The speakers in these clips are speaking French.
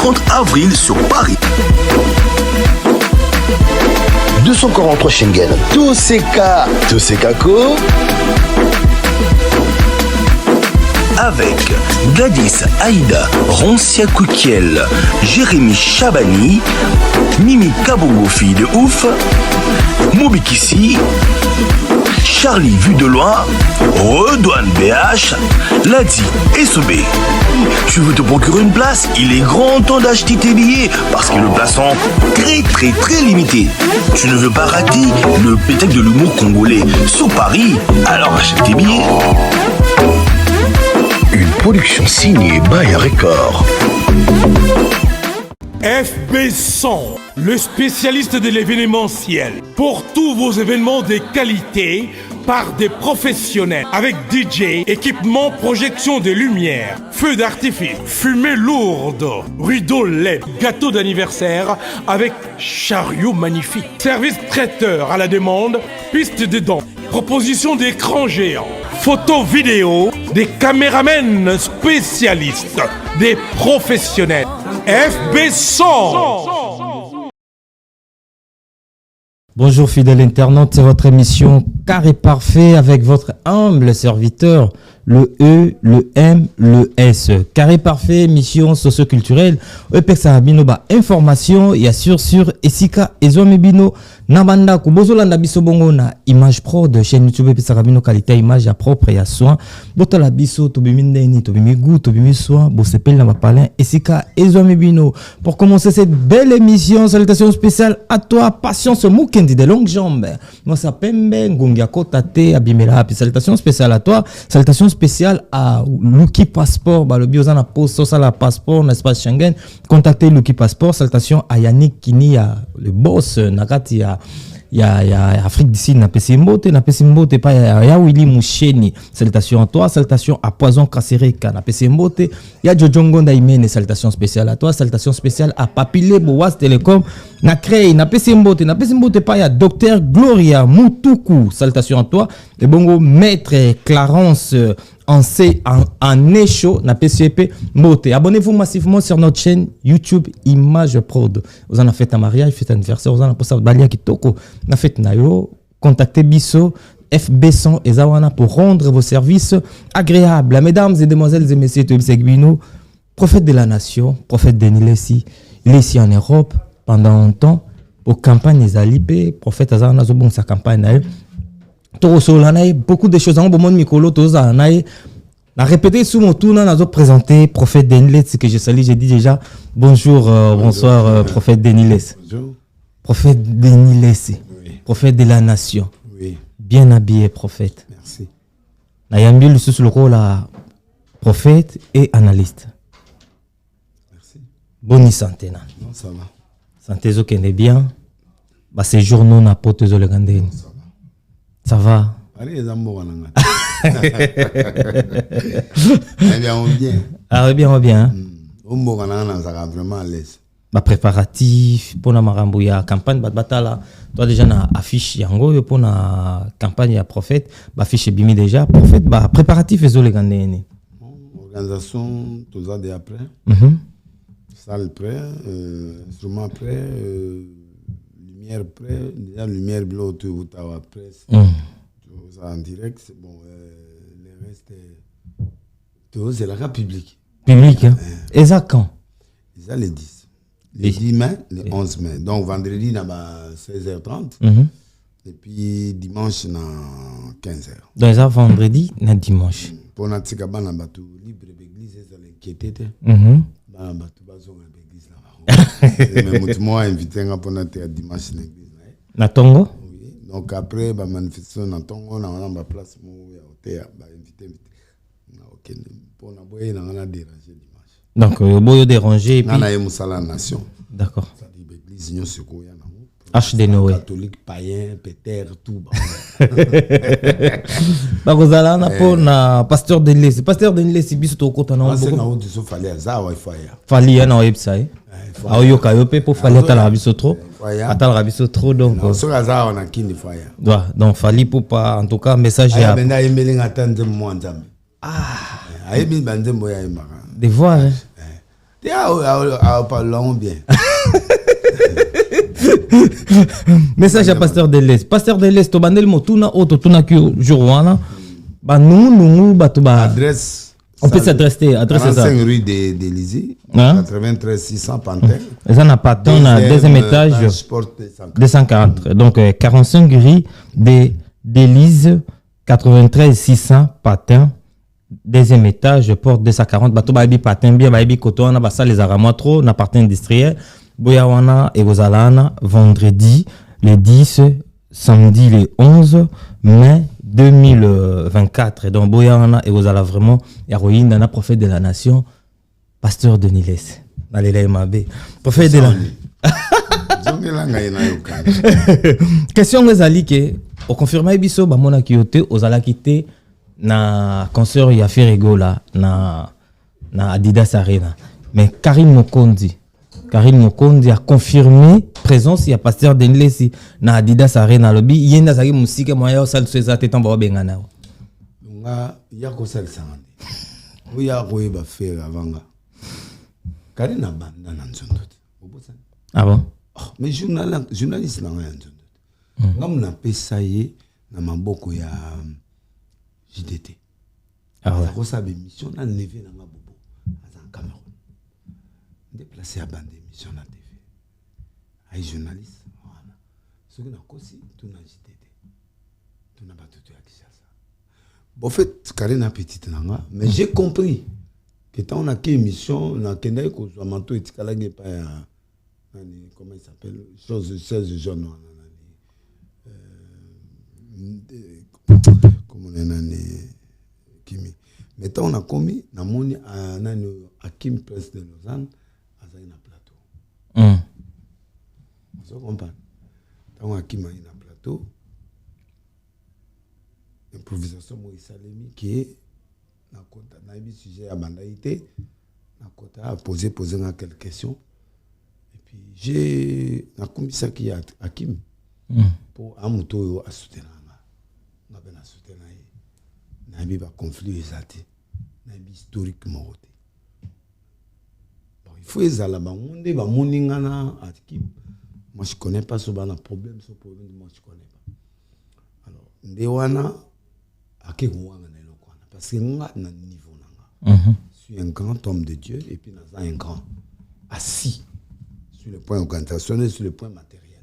30 avril sur Paris. 243 Schengen. Tous ces cas co. Avec Gladys Aïda Roncia Koukiel, Jérémy Chabani, Mimi Kabongo fille de ouf, Mobikissi, Charlie Vu de loin, Redouane BH, Ladi Essobé. Tu veux te procurer une place? Il est grand temps d'acheter tes billets parce que le place sont très limité. Tu ne veux pas rater le spectacle de l'humour congolais sur Paris? Alors achète tes billets. Une production signée by Record. FB100, le spécialiste de l'événementiel. Pour tous vos événements de qualité, par des professionnels, avec DJ, équipement, projection de lumière, feux d'artifice, fumée lourde, rideau LED, gâteau d'anniversaire avec chariot magnifique, service traiteur à la demande, piste de danse, proposition d'écran géant, photo vidéo, des caméramens spécialistes, des professionnels. FB100. Bonjour fidèles internautes, c'est votre émission Carré Parfait avec votre humble serviteur, le E, le M, le S. Carré Parfait, mission socio-culturelle. Epexa bino ba information, ya sur Esika Ezome bino Nabanda Kubozolanda biso bongo na image pro de chaîne YouTube Epexa bino qualité image ya propre ya soin. Botola biso to bimindeni to bimigu to bimissoin, bo sepel na bapalin Esika Ezome bino. Pour commencer cette belle émission, salutations spéciales à toi, patience Mukendi de longues jambes. Moi ça pembe ngongia kotate abimela puis salutations spéciales à toi, salutations spécial à Lucky Passport, le biozana poste ça la passeport l'espace Schengen. Contactez Lucky Passport. Salutations à Yannick Kini, le boss Nakati ya Afrique d'ici na Pesimbote pas ya Willy Moucheni. Salutations à toi, salutations à Poison Kasereka na Pesimbote, ya Jojongo Ndaimene, salutations spéciales à toi, salutations spéciales à Papile Boas Telecom na Crey na Pesimbote pas ya Docteur Gloria Mutuku, salutations à toi. Et bongo maître Clarence en écho na PCP Mote. Abonnez-vous massivement sur notre chaîne YouTube Image Prod. Vous en avez fait un mariage, fait un anniversaire, vous en avez posé balia kitoko, na fait nayo, contactez Bisso FB100 et Zawana pour rendre vos services agréables. Mesdames et demoiselles et messieurs, prophète de la nation, prophète Denis Lessi, il est ici en Europe pendant un temps aux campagnes Zalipé, prophète Azana Zobon sa campagne. Beaucoup de choses en bon monde Mikolo Tozanaï. La répété sous mon tour, on a présenté prophète Denilès, que je salue, j'ai dit déjà bonjour, bonsoir prophète Denilès. Bonjour. Prophète Denilès, oui. Prophète de la nation. Oui. Bien habillé prophète. Merci. Nayambi sous le rôle à prophète et analyste. Merci. Bonne santé. Non, ça va. Santé zo kende bien. Bah ces journaux na pote zo le gandeni. Ça va. Allez, les amours en anglais. Eh bien, on vient. Ah, oui, bien, on vient. On m'a en ça va vraiment à l'aise. Bah, préparatif pour la marambouya campagne, bah, batala. Toi, déjà, na affiche yango, pour la campagne à prophète, bah, affiche bimi déjà. Prophète, bah, préparatif, et zo les gandéni. Organisation, tout ça, après. Salle prêt, instrument prêt, lumière prêt, déjà lumière bleue autour de la presse. Tout ça en direct, c'est bon. Le reste, c'est la public. Public, hein? Et ça quand? Ça les 10. Les 10 mai, les 11 mai. Donc vendredi, il y a 16h30. Et puis dimanche, il y a 15h. Donc ça, vendredi, il y a dimanche. Pour notre tigaba, il y a libre d'église, ça l'inquiété. Mais moi, invité pour notre dimanche l'église. Na Tongo? Oui. Donc après, la manifestation na Tongo, on a une place où il y a invité. Ok. Pour la boye, on a dérangé dimanche. Donc, boye dérangé. On a eu Moussala Nation. D'accord. Ça dit l'église, nous se couille. H de Noé. Catholique, païen, péter, tout. Bah, vous allez en apprendre na pasteur de l'Église. Pasteur de l'Église, c'est biso to kota na. C'est na où tu fallait ça, ouais, fallait. Fallait na website. Ah, yo kayope pour fallait ta biso trop. Attends la biso trop donc. Sur ça, on a qui ne fallait. Donc fallait pour pas en tout cas message ya. Ben na emailing attendre moi nzambe. Ah. Ayebi bande moya imaka. Des voix. Parlons bien. Message à Pasteur de l'Est. Pasteur de l'Est, Tobandel Motuna, Ototuna Kyo, Jourwana. Adresse. On peut s'adresser. 45 rue d'Élysée, 93 600 Pantin. Ça n'a pas tant, deuxième étage, 240. Donc 45 rue d'Élysée, 93 600 Pantin. Deuxième étage, porte 240. Bato babi patin bien, babi coton, on a basa les aramois trop, na partie industriel. Boyawana et Gozalana, vendredi le 10, samedi le 11 mai 2024. Donc Boyawana et Gozala vraiment héroïne, dans la prophète de la nation, pasteur de Niles. Allez Mabé. Prophète de la question Gozali que au confirmé biso ba mona kiote ozala kité na concert ya Ferregola na Adidas Arena. Mais Karim Mokondi a confirmé présence ya pasteur Denlesi na Adidas Arena lobby yenda zaki musika moya osal soza tetan ba bengana. Nga ya ko sal sangane. Oya ko ba faire avanga. Karim na banda na nzondo. Ah bon? Oh, mais journaliste na nga nzondo. Nga muna pesa ye na maboko ya JDT. Ah ouais. Ça ressemble émission na levé na nga bobo en Cameroun. Déplacé à bande émission na TV. Ay journaliste voilà. Ce que na kosi tout na JDT. Tout na batutu ya Kinshasa. Bon fait Karina petite na nga mais j'ai compris que tant on a qu'une émission na kenda ko zo manto etikala nge pa comment il s'appelle chose 16 jeunes comme on est Kimi. Mais tant on a commis, on a moni à Kim Presse de Lausanne, à un plateau. Vous comprenez? Tant on a Kim à un plateau, improvisation Moïse Salemi qui est dans le sujet à banalité, a posé quelques questions. Et puis j'ai commis ça qui est à Kim pour un moto à soutenir. Nabi va conflit exact nabi historiquement bon il faut ezala ba monde ba moningana atiki moi je connais pas ce problème moi je connais pas alors ndewana akekwana na lokwana parce que nga na niveau nanga je suis un grand homme de Dieu et puis naza un grand assis sur le point organisationnel sur le point matériel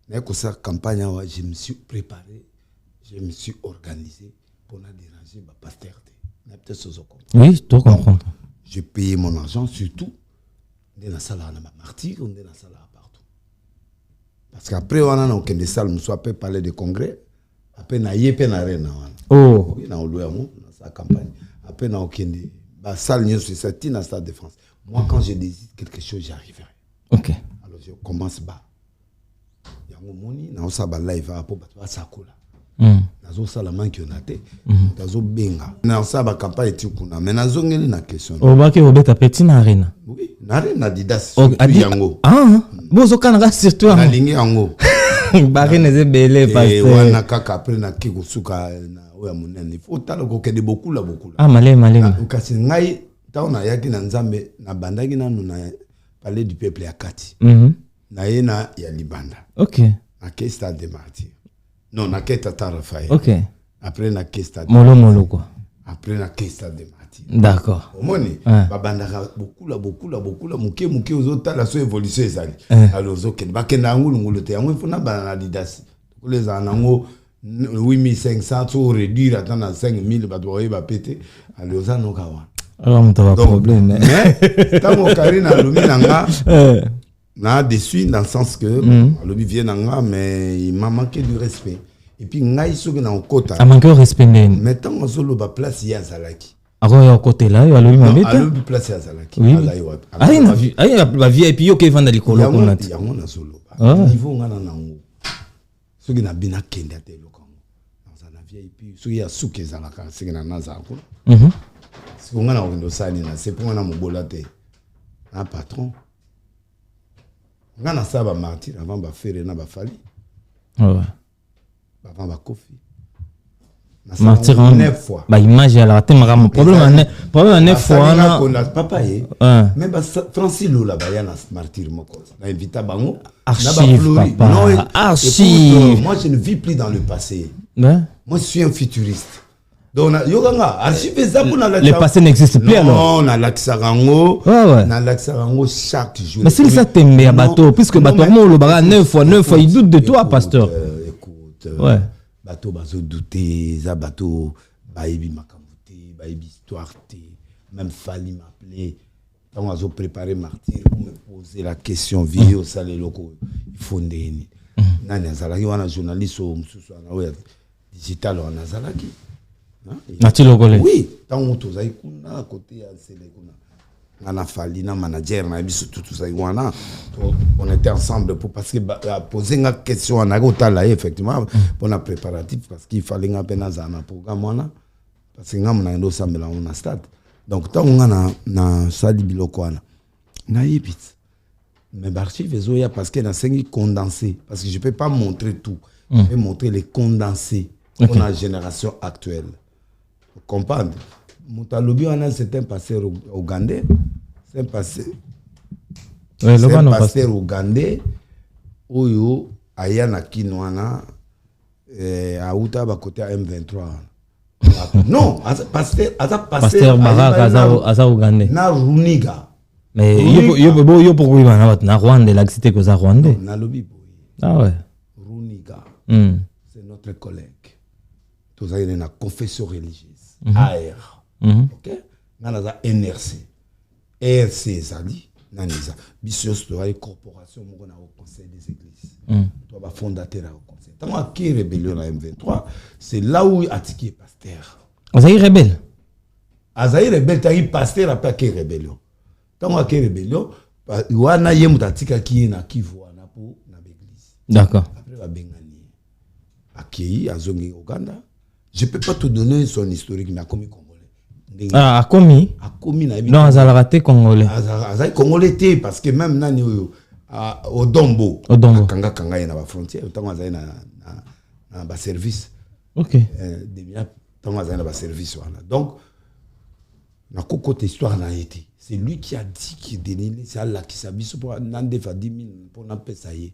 mais que ça campagne je me suis préparé je me suis organisé pour la déranger ma postérité. Oui, je comprends. J'ai payé mon argent surtout dans la salle à martyr, dans la salle partout. Parce qu'après on a aucune des salles, soit peut parler de congrès, après na yé na arena. Oh, oui, na oluamu dans sa campagne. Après na aucune des ba salle ni sur cette na stade de France. Moi quand je désire quelque chose, j'arriverai. OK. Alors je commence bas. Yango moni na osaba live pour ba sakola. Nazo sala manki onate nazo benga na saba campagne tikuna mais nazo ngeli na question obaki obeta petit na arena oui na arena Adidas yango bozo kana ga surtout na lingi yango bari neze belé parce que wana kaka après na kikusuka na oya munene faut tala ko kede beaucoup la malé kasi ngai taona yaki na nzambe na bandaki nanu na parler du peuple ya kati na yena ya libanda OK na ke stade de martyr. Non, na Tata Raphaël. OK. Après na Stade. Molo quoi. Après na Stade de Martin. D'accord. Omoni babandaka beaucoup la muke ozota la so évolution ezali. Alors zokende bakenda ngulu te yango fona bana Adidas. Les anango 8500 to réduire à 5000 ba doit ba péter. Alors ça no kawa. Alors on a problème. Mais tango Karina luminanga na déçu dans le sens que le vient nanga mais il m'a manqué du respect et puis ngai soki na okota a manqué de respect mais tant ozolo ba place ya zalaki alors ya côté là yo alobi mabeta alobi place ya zalaki alayi wapi ayi ba VIP yo ke vanda likolo kuna ti yango na solo niveau ngana nango soki na bina kende te lokango dans na VIP soki ya suke zalaka soki na naza ko soki ngana ondo sani na c'est pour na mobola te un patron. Ngana saba martyr avant ba faire na ba fali. Ouais. Avant ba kofi. mentir en 9 fois. Bah image à la thème ram problème en 9 fois na papa ye mais ba Francis Lola ba ya na martyr moko na invita bango archive papa non archive moi je ne vis plus dans le passé moi je suis un futuriste donc yoganga archive ça pour le passé n'existe plus alors non na laxarango na laxarango chaque jour mais c'est ça t'aimes à bateau puisque bateau mo le bara 9 fois il doute de toi pasteur écoute bateau bazo douter za bateau baïbi makamouté baïbi histoire té même Fali m'appeler quand on a préparé martyr pour me poser la question vie au salé loko il faut ndeni nani azalaki wana journaliste au mususu na digital wana azalaki Nati logole oui tant on tozai kuna côté ya sele kuna ngana Fali na manager na biso tout ça wana on était ensemble pour parce que poser une question en agotala effectivement pour la préparatif parce qu'il fallait nga pena za na programme wana parce que nga mona ndo sambela on stade donc tant on na sali biloko wana na yebit mais archive ezoya parce que na sengi condensé parce que je peux pas montrer tout je peux montrer les condensés pour la génération actuelle vous comprenez Moutalobi wana c'est un pasteur ougandais c'est un pasteur ougandais oyo aya na kinwana auta ba côté M23 non pasteur Baraka aza ougandais na Runiga mais yo pourquoi bana na Rwanda la cité que za Rwanda na lobi boy ah ouais Runiga c'est notre collègue tous aïe na confession religieuse AR ok nana za NRC RC zali naniza bisos to ay corporation moko na au conseil des églises to ba fondateur au conseil tant a qui rébellion na M23 c'est là où Atiki pasteur Azaï rebelle taï pasteur après qui rébellion tant a qui rébellion wana yemu tatika ki na Kivu na po na l'église d'accord après ba bengani akei azongi Uganda je peux pas te donner son historique mais a commis congolais a commis na non azala raté congolais azai congolais té parce que même nani au Dombo kanga na ba frontière tant azai na ba service OK déjà tant azai na ba service wana donc na côté histoire na été c'est lui qui a dit qu'il donnait ça là qui s'abisso pour nande fa 10 000 pour na pesa ye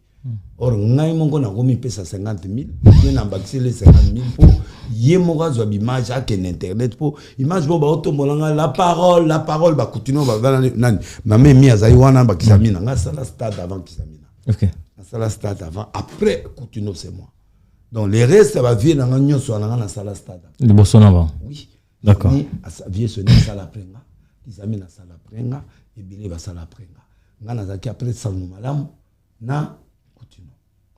or ngai mongo na gomi pesa 50 000 je na baxé les 50 000 pour ye mongo zo image à internet pour image bo ba otombolanga la parole ba continuer ba nani mame mi azai wana ba kisamina nga sala stade avant kisamina OK na sala stade avant après continuer c'est moi donc les restes va vie na nyo so na sala stade le bosona ba oui d'accord vie so na sala prenga kisamina sala prenga et bile ba sala prenga nga na zaki après salmu malamu na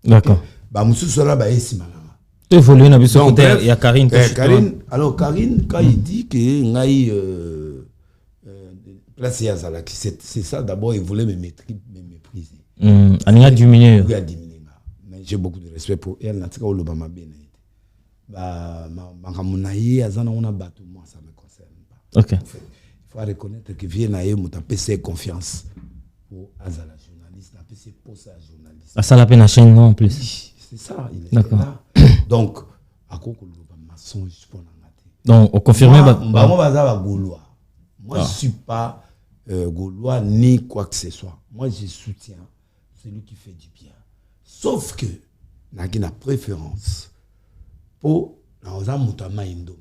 d'accord ba mususu là ba esima na évoluer na biso côté ya Karine alors Karine quand il dit que ngai place ya zala c'est ça d'abord il voulait me mépriser aninga diminuer mais j'ai beaucoup de respect pour elle natika oloba mabena ba makamuna ye azana ona bato moi ça me concerne pas OK il faut reconnaître que vient na ye mutapese confiance pour azala journaliste na pese posa journaliste à ça la peine à chaîne en plus c'est ça il est d'accord là donc akoko loba mensonge pour na ngate donc on confirme moi baza ba gaulois moi je suis pas gaulois ni quoi que ce soit moi je soutiens celui qui fait du bien sauf que na préférence pour na oza mutama indombe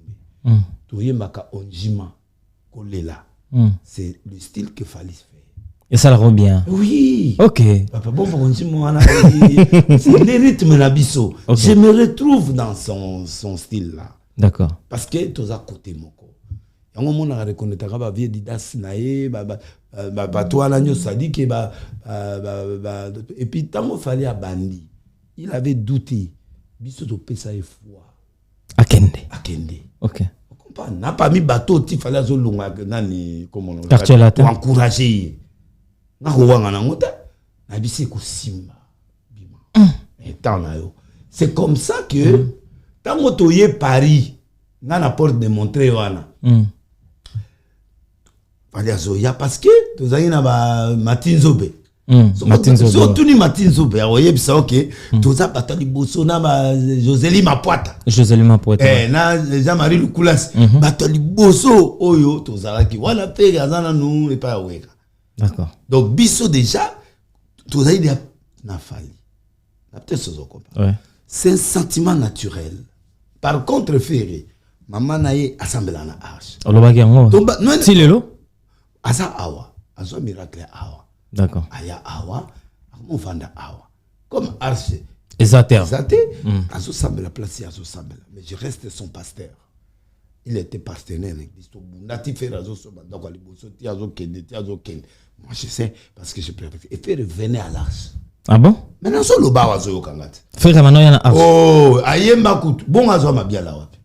to yembaka onjima kolela c'est le style que Fali fait et ça le rend bien oui OK papa bon onjima c'est le rythme na biso je me retrouve dans son style là d'accord parce que toza côté moko yango mona reconnaître ba vie didas na ye ba toi la nyo sadi ke et puis tango Fali a bandi il avait douté biso to pesa e foi akende OK on comprend n'a pas mis bateau ti fallait azolunga nani comment on pour encourager na ruwanga na ngota na bisi ko simba bima et tant na yo c'est comme ça que tango to ye Paris na porte de montrer wana fallait azoya parce que tozali na ba matinzobe surtout ni Martin Zobe oye bisa OK toza batali boso na ba Joseli Mapoata na Jean-Marie Lukulas batali boso oyo toza ki wala pe azana nous et pas weka. D'accord. Donc biso déjà toza idée na fali na peut-être ça comprendre. Ouais. C'est un sentiment naturel. Par contre Ferré maman naye assemblée na arche. Olobaki yango. Si lelo asa awa azo miracle awa. D'accord. Aya awa, on vanda awa. Comme arche. Exacté. Azo sambe la place, azo sambe. Mais je reste son pasteur. Il était partenaire avec l'histoire. Nati fait azo soba. Donc ali boso ti azo kende. Moi je sais parce que je préfère. Et faire revenir à l'arche. Ah bon? Maintenant so lo ba wazo yo kangati. Faire maintenant yana arche. Oh, ayemba kutu. Bon azo mabiala wapi.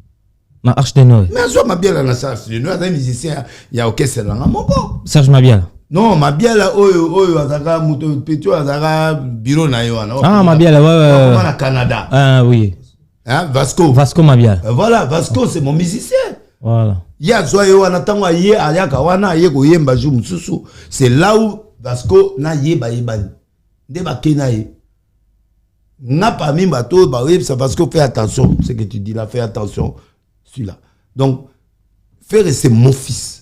Na arche de Noé. Mais azo mabiala na arche de Noé, un musicien ya orchestre là moko. Serge Mabiala. Non, Mabiala oyo azaka muto petio azaka bureau na yo ana. Ah Mabiala ouais. Au Canada. Ah oui. Hein, Vasco Mabiala. Voilà, Vasco c'est mon musicien. Voilà. Ya zo yo ana tango ye ayaka wana ye ko yemba ju mususu. C'est là où Vasco na yeba yebani. Ndeba kenaye. N'a pas mis bateau ba oui, c'est parce que fais attention, ce que tu dis là, fais attention celui-là. Donc Ferré c'est mon fils.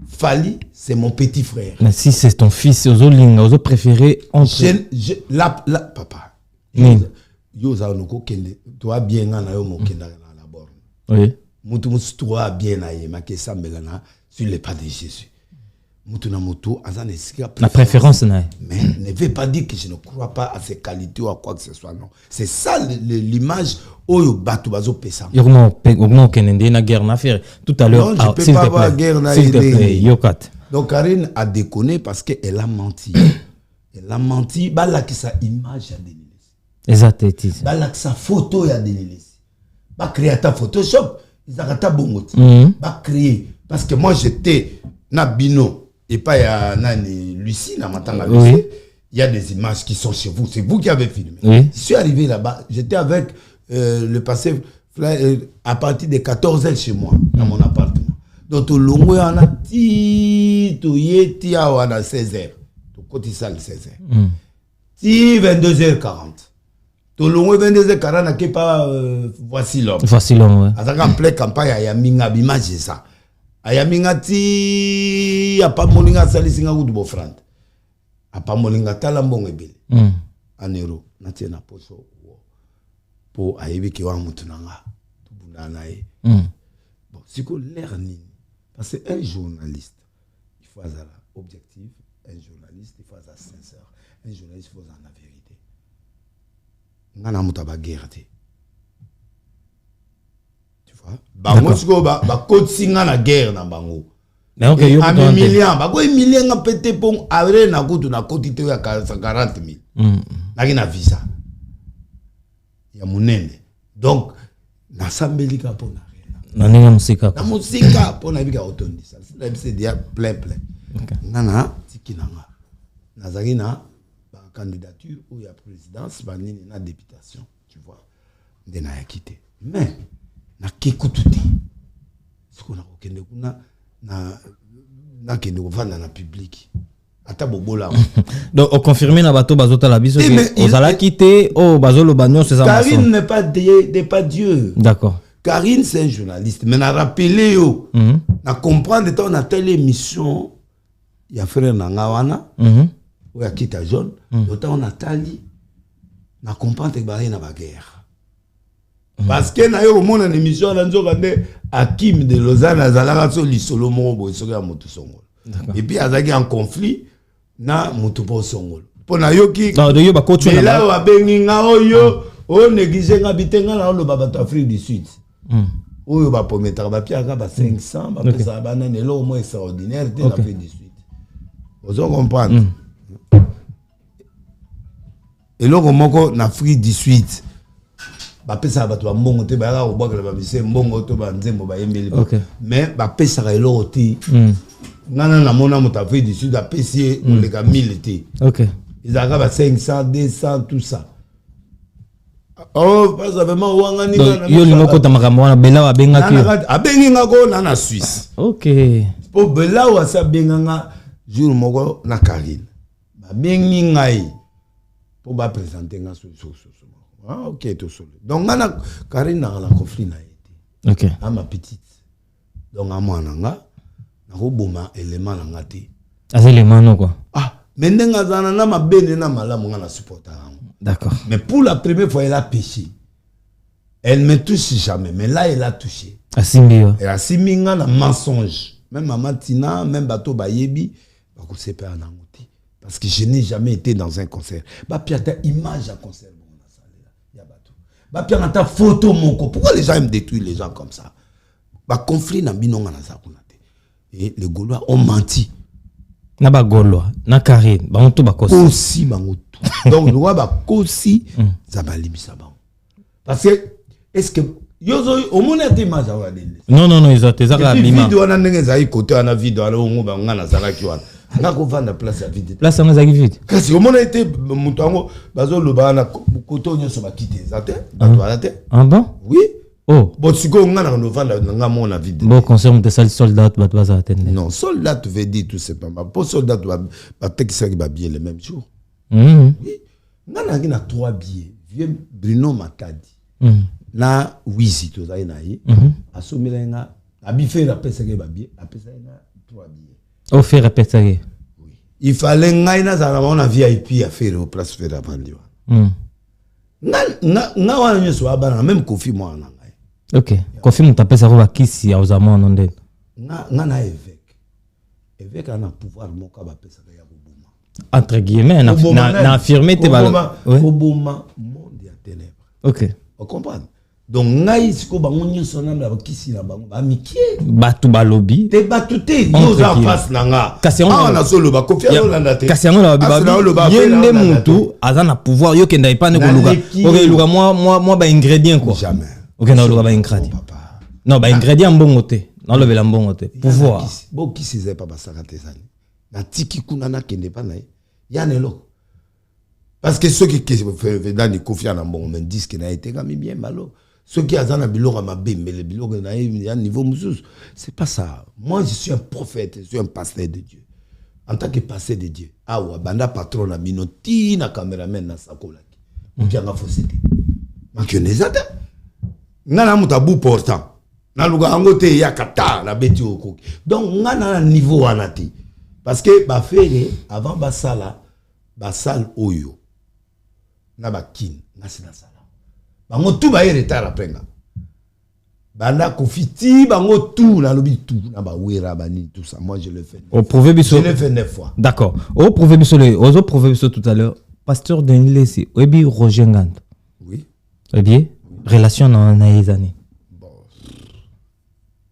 Fali, c'est mon petit frère. Mais si c'est ton fils, aux préféré entre... Papa. Yo za noko kende. Toi bien na yo mo kenda na la borne. Oui. Mutu toi bien na ye make sambela na sur les pas de Jésus. Mutu na mutu azan esika. La préférence na. Mais ne veut pas dire que je ne crois pas à ses qualités ou à quoi que ce soit, non. C'est ça l'image oyo batu bazo pesa. Yogno kenende na guerre na faire tout à l'heure. Non, je peux pas avoir guerre na Yokat. Donc Karine a déconné parce qu'elle a menti. Elle a menti, bala qui sa image ya Denilesi. Exact. Bala qui sa photo ya Denilesi. Ba créer ta Photoshop, ils arrêtent bongoti. Ba créer parce que moi j'étais na bino et pas ya nani Lucie na matanga Lucie. Il y a des images qui sont chez vous, c'est vous qui avez filmé. Oui. Je suis arrivé là-bas, j'étais avec le passé à partir de 14h chez moi dans mon appartement. Donc au long on a ti to yeti a 16h. To côté salle 16h. Ti 22h40. To long 22h40 n'a pas voici l'homme. Voici l'homme ouais. Azaka en pleine campagne ya minga bimage ça. Aya minga ti a pas moninga salisinga ku do front. A pas moninga tala mbongo ebele. En euro na tie na poso pour ayebi ki wa mutu nanga. To bunda na ye. Bon, c'est que l'air nini. Parce qu'un journaliste, il faut être objectif, un journaliste, il faut être sincère, un journaliste, il faut être la vérité. On a une guerre. Tu vois? Bango, ba coaching na guerre na bango. Mais ok, yo ba million nga pété pon avre na kutu na kotite ya 40,000. Na kina visa. Ya munene. Donc na sambelika pona. Na musika. Na musika pona bika otondi ça. C'est dia plein. Nana tikinanga. Nazaki na ba candidature ou ya présidence ba nini na députation, tu vois. Ndena ya quitté. Mais na kikututi. Siko na kokende kuna na kende kovanda na public. Ata bobola. Donc on confirme na bato bazota la biso que ozala quitté o bazolo banyo c'est ça. Karine n'est pas Dieu. D'accord. Karine c'est un journaliste mais na rappeler yo na comprendre temps na telle émission ya frère nanga wana ou ya kita jaune autant on atali na comprendre que ba na ba guerre parce que na yo mon émission na nzoka nde Hakim de Lausanne azalaka so lisolo mo bo so ya motu songolo et puis azaki en conflit na motu po songolo pona yo ki non de yo ba coach na là wa bengi nga oyo o négligé nga bitenga na lo baba Afrique du Sud. Oyo ba promettre ba piaka ba 500 ba pesa ba na nelo au moins extraordinaire de l'Afrique du Sud. Vous comprenez? Et là moko na Afrique du Sud ba pesa ba to mbongo te ba ka ko bokela ba bise mbongo to ba nzembo ba yembeli mais ba pesa ka elo ti ngana na mona mo Afrique du Sud a pesier le ka 1000 te. OK. Ils ont ba 500 200 tout ça. Oh, pas vraiment wangani na. Yo limoko tamaka mwana bela wa benga ki. Abengi ngako na Suisse. OK. Po bela wa sa benga nga jour moko na Karine. bengi ngai pour ba présenter nga so. Ah OK to solo. Donc ngana Karina la conflit na été. OK. À ma petite. Donc à moi nanga na ko boma élément na ngati. Az élément non quoi. Ah, mais ndenga zana na mabene na malamu nga na supporter. D'accord. Mais pour la première fois elle a péché. Elle me touche jamais, mais là elle a touché. Asimbio. Elle a siminga na mensonge. Même Maman Tina, même Bato Bayebi, ba ko sepa na ngoti. Parce que je n'ai jamais été dans un concert. Ba piata image à concert bon na salle ya bato. Ba piata photo moko. Pourquoi les gens aiment détruire les gens comme ça? Ba conflit na binonga na zakuna te. Et les Gaulois ont menti. Na ba Gaulois, na Karine, ba onto ba kosi. Kosi bango. Donc nous ba kosi za ba limisa bango. Parce que est-ce que yozo au monde image à regarder. Non, ils ont tes arabes. Vidéo na ndenge za côté na vidéo na ngo ba ngana zala kiwana. Na ko vanda place à vide. Place à ngazaki vide. Kasi au monde été mutango bazo loba na côté nyoso ba kite zate. Ba te. Ah bon? Oui. Oh. Bon siko ngana no vanda nga mona vide. Bon concert de sal soldat ba baza atteindre. Non, soldat veut dire tout simplement. Pour soldat ba tekisa ki ba billet le même jour. Oui. Ngana ngina 3 billets. Vieux Bruno Makadi. Na wizi to za ina yi asomela nga abife la pesa ke babie apesa nga 3 billets au faire répéter. Oui, il fallait nga ina za na VIP à faire au place faire vendu nga wana nyoso abana même Kofi moi na ngai. OK, Kofi mutapesa ko bakisi ya uzama nonde nga na évêque ana pouvoir moka ba pesa ya kubuma entre guillemets na affirmer te ba kubuma monde ya ténèbres. OK, on comprend. Donc ngai siko bango nyoso na ba kisi na bango ba mikie batu balobi te batu te yo za face nanga na solo ba Kofi Olanda te kasi yango la ba yende mutu azana pouvoir yo kenda ipane ko luka OK luka moi ba ingrédient quoi jamais OK na luka ba ingrédient non ba ingrédient mbongo te na lo bela mbongo te pouvoir bo kisi ze pa ba sakate zani na tiki kuna na kende pa na yanelo parce que ceux qui fait dans les Kofi na mbongo men disent que na été quand même bien malo. Ceux qui ont un bilog à ma bim, mais le bilog à un niveau moussous, c'est pas ça. Moi, je suis un prophète, je suis un pasteur de Dieu. En tant que pasteur de Dieu, awa banda patron na minoti na cameraman na sakolaki. Muki anga fosete. Makionezata. Ngana mutabu portant. Na luga angote yakata na beti okoki. Donc ngana niveau anati. Parce que ba fere avant ba sal oyo. Na ba kin, ngasi na sala. Bango tout ba retard après nga. Banda kofiti bango tout na lobi tout na ba wera bani tout ça. Moi je le fais. Au proverbe je le fais 9 fois. D'accord. Au proverbe tout à l'heure, pasteur Denis Lessi, obi Roger Ngand. Oui. Eh bien, relation dans les années. Bon.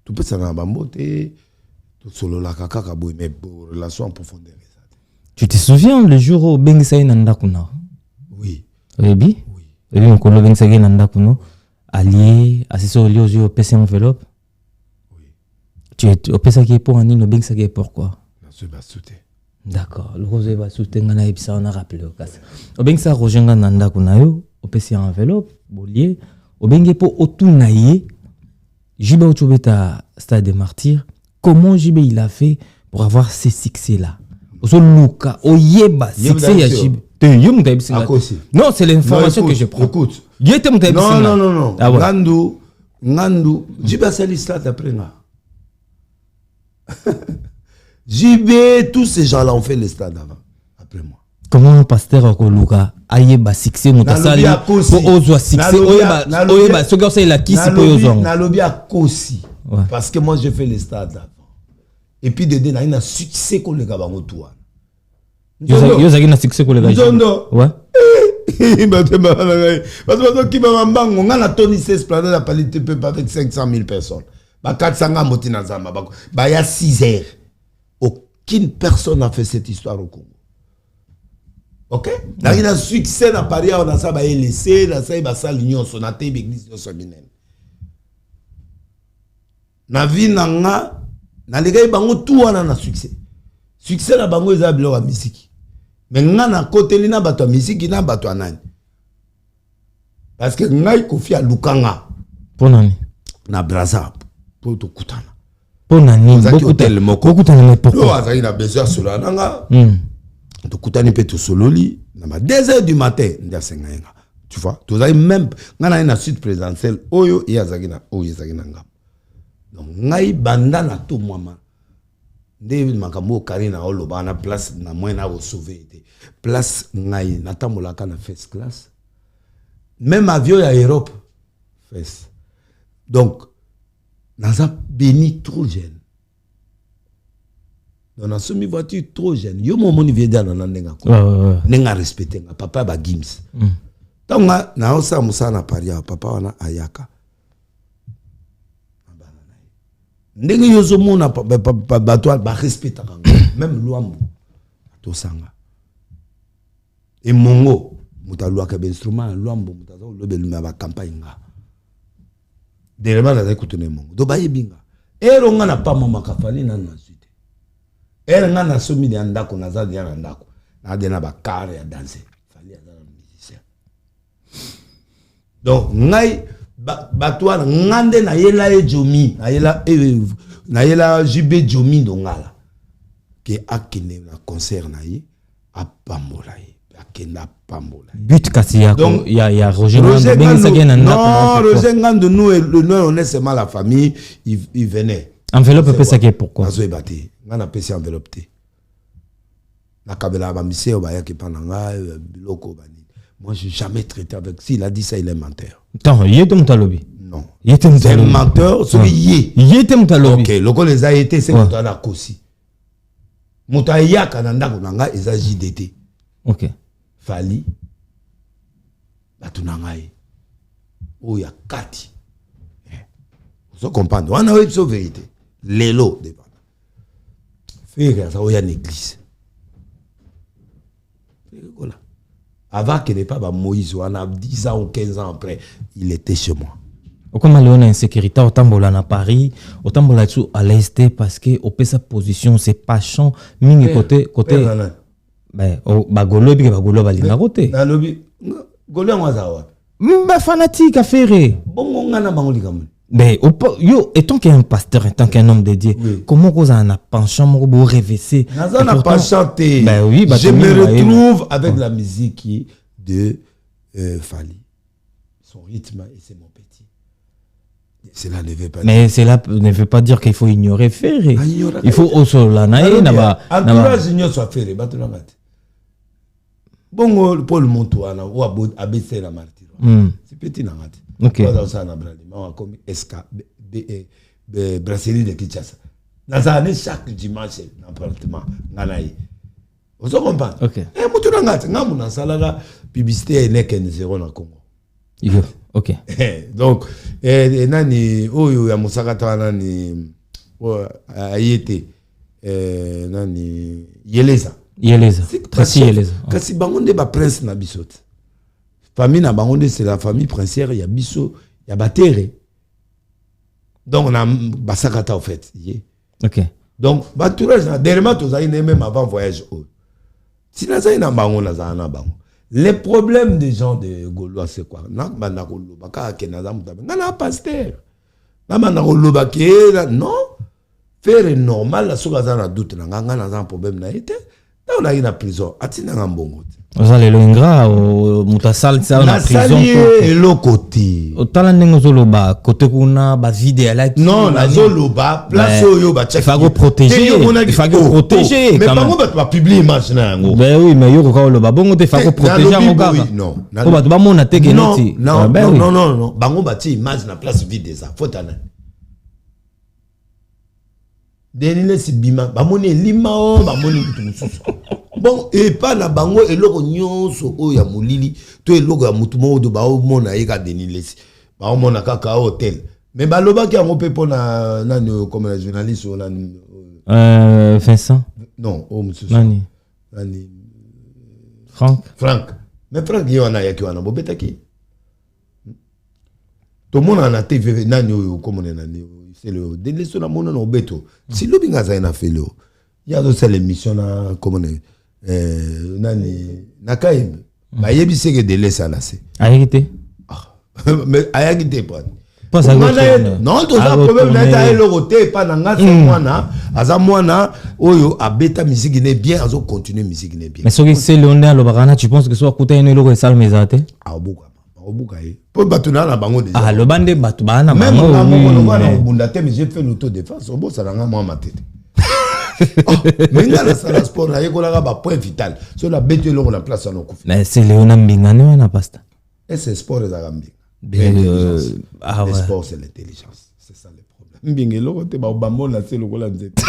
Tout peut ça na bambote tout solo la kaka ka boy mais relation en profondeur. Tu te souviens le jour où Bengisa nanda kuna? Oui. Eh bien. Et puis, on a pensé que allié, assisté au lieu au PC enveloppe. Oui. Tu es au PC qui est pour un nid, au Bengsa qui est pourquoi? D'accord. Le rose va soutenir, on a épicé, on a rappelé au cas. Au Bengsa, Roger Nanda Kunayo, au PC enveloppe, bolier, au Bengé pour Otunaye, Jibe Ochobeta, Stade des Martyrs. Comment Jibe il a fait pour avoir ces succès-là? Au Luka, au Yeba, succès Yajibe. Non, c'est l'information que je prends. Écoute. Non. Ah ouais. Ngandu. Jibe a sali stade après là. Jibe, tous ces gens-là ont fait le stade avant. Après moi. Comment un pasteur a Luka ayeba succès mutasali pour ozo succès oyeba ce gars c'est la qui c'est pour ozo. Na lobi a kosi. Parce que moi j'ai fait le stade avant. Et puis dedans il y a un succès qu'on le gabango toi. Yo zaki na succès ko le gars. Ouais. Parce que qui va mbango ngana Tony Esplanade a parlé peu avec 500 000 personnes. Ba 400 moti na zamba ba ya 6 heures. Aucune personne n'a fait cette histoire au Congo. OK? Là il a succès na Paris on a ça ba laissé na ça ba salle union son na té église de Sominene. Na vie nanga na les gars bango tout wana na succès. Succès na bango za bilo wa musique. Mais ngana côté lina bato musique na bato anani. Parce que ngai Kofi a lukanga. Pour nani? Na braza pour to kutana. Pour nani? Beaucoup tellement mais pourquoi? Non, il a besoin cela nanga. to kutani pe to sololi na 2h du matin ndia senga. Tu vois, tu as même na suite présidentielle oyo yazagina ngam. Donc ngai banda na to mwama. David makambo karina oloba na place na moyena au sauver place ngai na tambolaka na first class. Même avion à Europe first. Donc naza béni trop jeune. On a soumis voiture trop jeune. Yo mon moni vieda na ndenga ko. Nenga respecter nga papa ba Gims. Tonga na osa musa na paria papa wana ayaka. Ndenge yozo mona bato ba respecter nga même luambo to sanga. Et mongo mutalua ka instrument luambo mutazo lobelu ba campagne nga. Derema na ekutune mongo. Do ba yebinga. Ero nga na pa mama kafali na suite. Ero nga na somi de andako na za dia na ndako. Na de na ba kare ya danser. Fali ya musicien. Donc ngai batwa ngande na yela ejomi na yela jibe jomi dongala ke akine na concert na yi apambola yi akenda pambola but kasi ya donc ya Roger Ngando non Roger Ngando nous le nom on est seulement la famille il venait enveloppe peut ça qui pourquoi azo ebati ngana pesi enveloppe te na kabela ba miseo ba ya ke pananga biloko bani. Moi, je n'ai jamais traité avec. S'il a dit ça, il est menteur. Attends, il était Moutalobi. Non. Il était C'est un menteur, celui qui il était Moutalobi. Ok, le coup les a été, c'est que tu as la kosi. Moutaya Kananda Kunanga, ils ont JDT. Ok. Fali. Batunangaï. Oh, il y a Kati. Vous comprenez? On a eu une vérité. L'élo, dépend. Faire ça, il y a une église. Voilà. Avant qu'il n'ait pas Moïse, on a 10 ans ou 15 ans après, il était chez moi. Comme on a une insécurité, autant à Paris, autant à l'Est, parce que au sa position, c'est pas champ, mini côté. Ben, au Bagolobi, Bagoloba, il n'a côté. Bagolobi, Golo Mazawa. Ben, fanatique à faire. Bon, on a Bangoli comme. Ben, yo, étant qu'un pasteur, étant qu'un homme dédié, comment vous en a penchant, vous rêvez? On n'a pas chanté. Ben oui, je me retrouve avec la musique de Fali. Son rythme, et c'est mon petit. Cela ne veut pas mais cela ne veut pas dire qu'il faut ignorer Ferré. Il faut aussi l'anaïe. Entourage ignore soit Ferré, Batoulamate. Bon, Paul Montouana, ou ABC la martyr. C'est petit n'amate. Ok. Comme SK, brasserie de Kinshasa. Nazane chaque dimanche dans l'appartement. Vous comprenez? Ok. Et Moutoulangat, Namuna Salaga, publicité n'est qu'un zéro dans le Congo. Ok. Donc, nani, oyo ya Musakata nani, ayete, nani, Yeleza. Tracy Yeleza. Kasi bangonde ba prince na bisot. Famille na bangonde c'est la famille princière, ya biso, ya batere. Donc on a basakata en fait. Ok. Donc baturage na derrière tous aïe même avant voyage. Si na zaï na bango na za na bango. Les problèmes des gens de Gaulois, c'est quoi? Non, faire normal, la source a doute, un problème n'a été. On a une prison. Vous allez le ingrat au Mutassal, ça en prison. Et le côté. Au talent zoloba, côté kuna, ba vide à la. Non, la zoloba, place au yoba. Il faut protéger. Il faut protéger. Mais pas moi, pas publier image na. Ben oui, mais yo ko lo ba bongo te faut protéger mon gars. Non. Ko ba mo na tege neti. Non, non. Bango ba ti image na place vide ça. Faut tana. Denile si bima, ba moni lima o, ba moni mususu. Bon, et pas na bango et logo nyonso o ya mulili, to e logo ya mutumo do ba o mona yeka denile si. Ba o mona kaka hôtel. Mais ba loba ki ango pepo na comme la journaliste o na Vincent. Non, o mususu. Nani. Franck. Mais Franck yo na yaki wana bobeta ki. To mona na TV nani o comme nani. C'est le denile so na mona no beto. Si lobinga za na felo. Il y a aussi l'émission na comme nani nakaim ba yebi seke de laisser là c'est ayagité mais ayagité pas Pas ça. Non, tout ça problème là le côté pas nanga c'est moi aza mwana oyo abeta musique n'est bien azo continuer musique n'est bien. Mais ce que c'est Léonard Lobarana, tu penses que soit côté une logo sale mesate? Ah obuka pour batuna na bango déjà. Ah le bande batu bana même na bundate mais j'ai fait l'autodéfense obo ça nga moi ma tête. Mais dans la sport là il y a un point vital sur la bête de la place à nos coups. Mais c'est Léonard Mbingane na pasta. Et c'est sport et Arambi. Le sport c'est l'intelligence, c'est ça le problème. Mbingelo te ba bambo na c'est le gola nzete.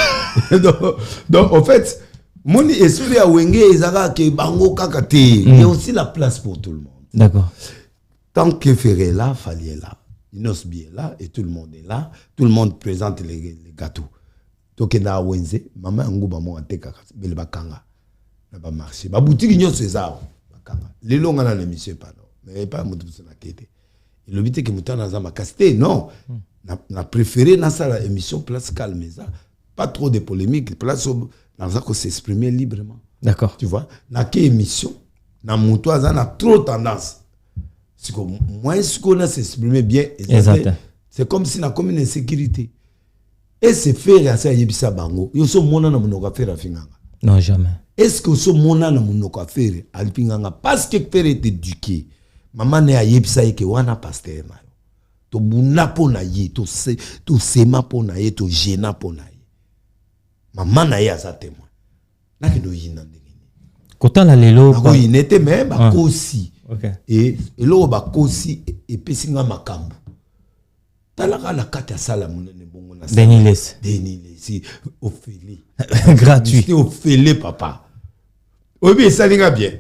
Donc en fait mon esprit à Wenge ezaka ke bango kakate, il y a aussi la place pour tout le monde. D'accord. Tant que Ferré là, Fali est là, Inosbi est là et tout le monde est là, tout le monde présente les gâteaux. Donc na Wenze, maman nguba mo ateka bele bakanga. Na ba marché. Ba boutique nyo César bakanga. Les longs na l'émission pas non. Mais pas mutu na kete. Il le bité que mutana za makasté non. Na préféré na ça la émission place calme ça. Pas trop de polémiques, place na ça ko s'exprimer librement. D'accord. Tu vois, na quelle émission na mutu za na trop tendance. C'est comme moins ce qu'on a s'exprimer bien. C'est comme si na comme une insécurité. Et c'est faire à ça yebisa bango. Yo so mona na munoka faire finganga. Non jamais. Est-ce que so mona na munoka faire alpinganga parce que faire est éduqué. Maman ne a yebisa ke wana pasteur na yo. To buna pona ye, to sema pona ye, to gena pona ye. Maman na ya sa témoin. Na ke do yina ndenge. Kota la lelo ba ko inete me ba kosi. OK. Et lo ba kosi et pesinga makambo. Talaka la kata sala munene bongo na Deniles si Ophélie gratuit c'est Ophélie papa obi salinga bien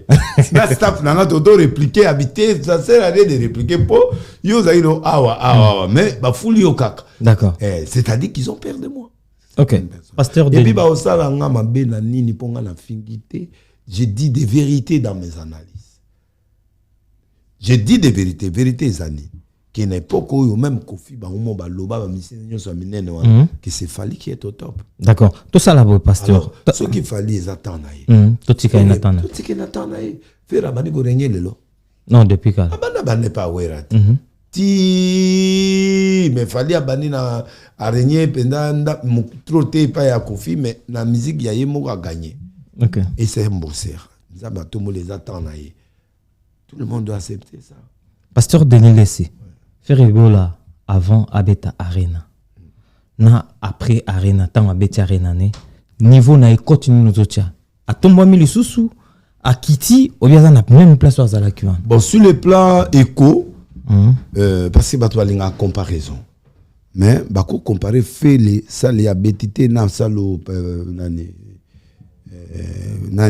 na staff nanga toto répliquer habiter ça sert à rien de répliquer pour yo zaino awa mais ba fuli yo kaka. D'accord. C'est-à-dire qu'ils ont peur de moi. OK. Pasteur et puis ba osala nga mabe na nini ponga na fingité, j'ai dit des vérités dans mes analyses. J'ai dit des vérités zani. Qui n'est pas où même Kofi Bangomo Baloba Bamissenyo Saminene que c'est Fali qui est au top. D'accord. Tout ça là, pasteur. Ce qu'il fallait ils attendent. Tout ce qu'il attend. Tout ce qu'il attend. Faire abani go régner le lo. Non depuis quand. Abana bane pas wera. Ti mais fallait abani na régner pendant trop te pas ya Kofi mais la musique ya yemo a gagné. OK. Et c'est un bosseur. Ça ba tout le monde les attend. Tout le monde doit accepter ça. Pasteur Denis Lessé. Faire Ebola avant Abeta Arena. Na après Arena, tant Abeta Arena ne. Niveau na continue nos autres. A tombo mili susu, a Kiti, au bien na même place à la Cuan. Bon, sur le plan éco, parce que batwa linga comparaison. Mais bako comparer fait les ça les abetité na salo nani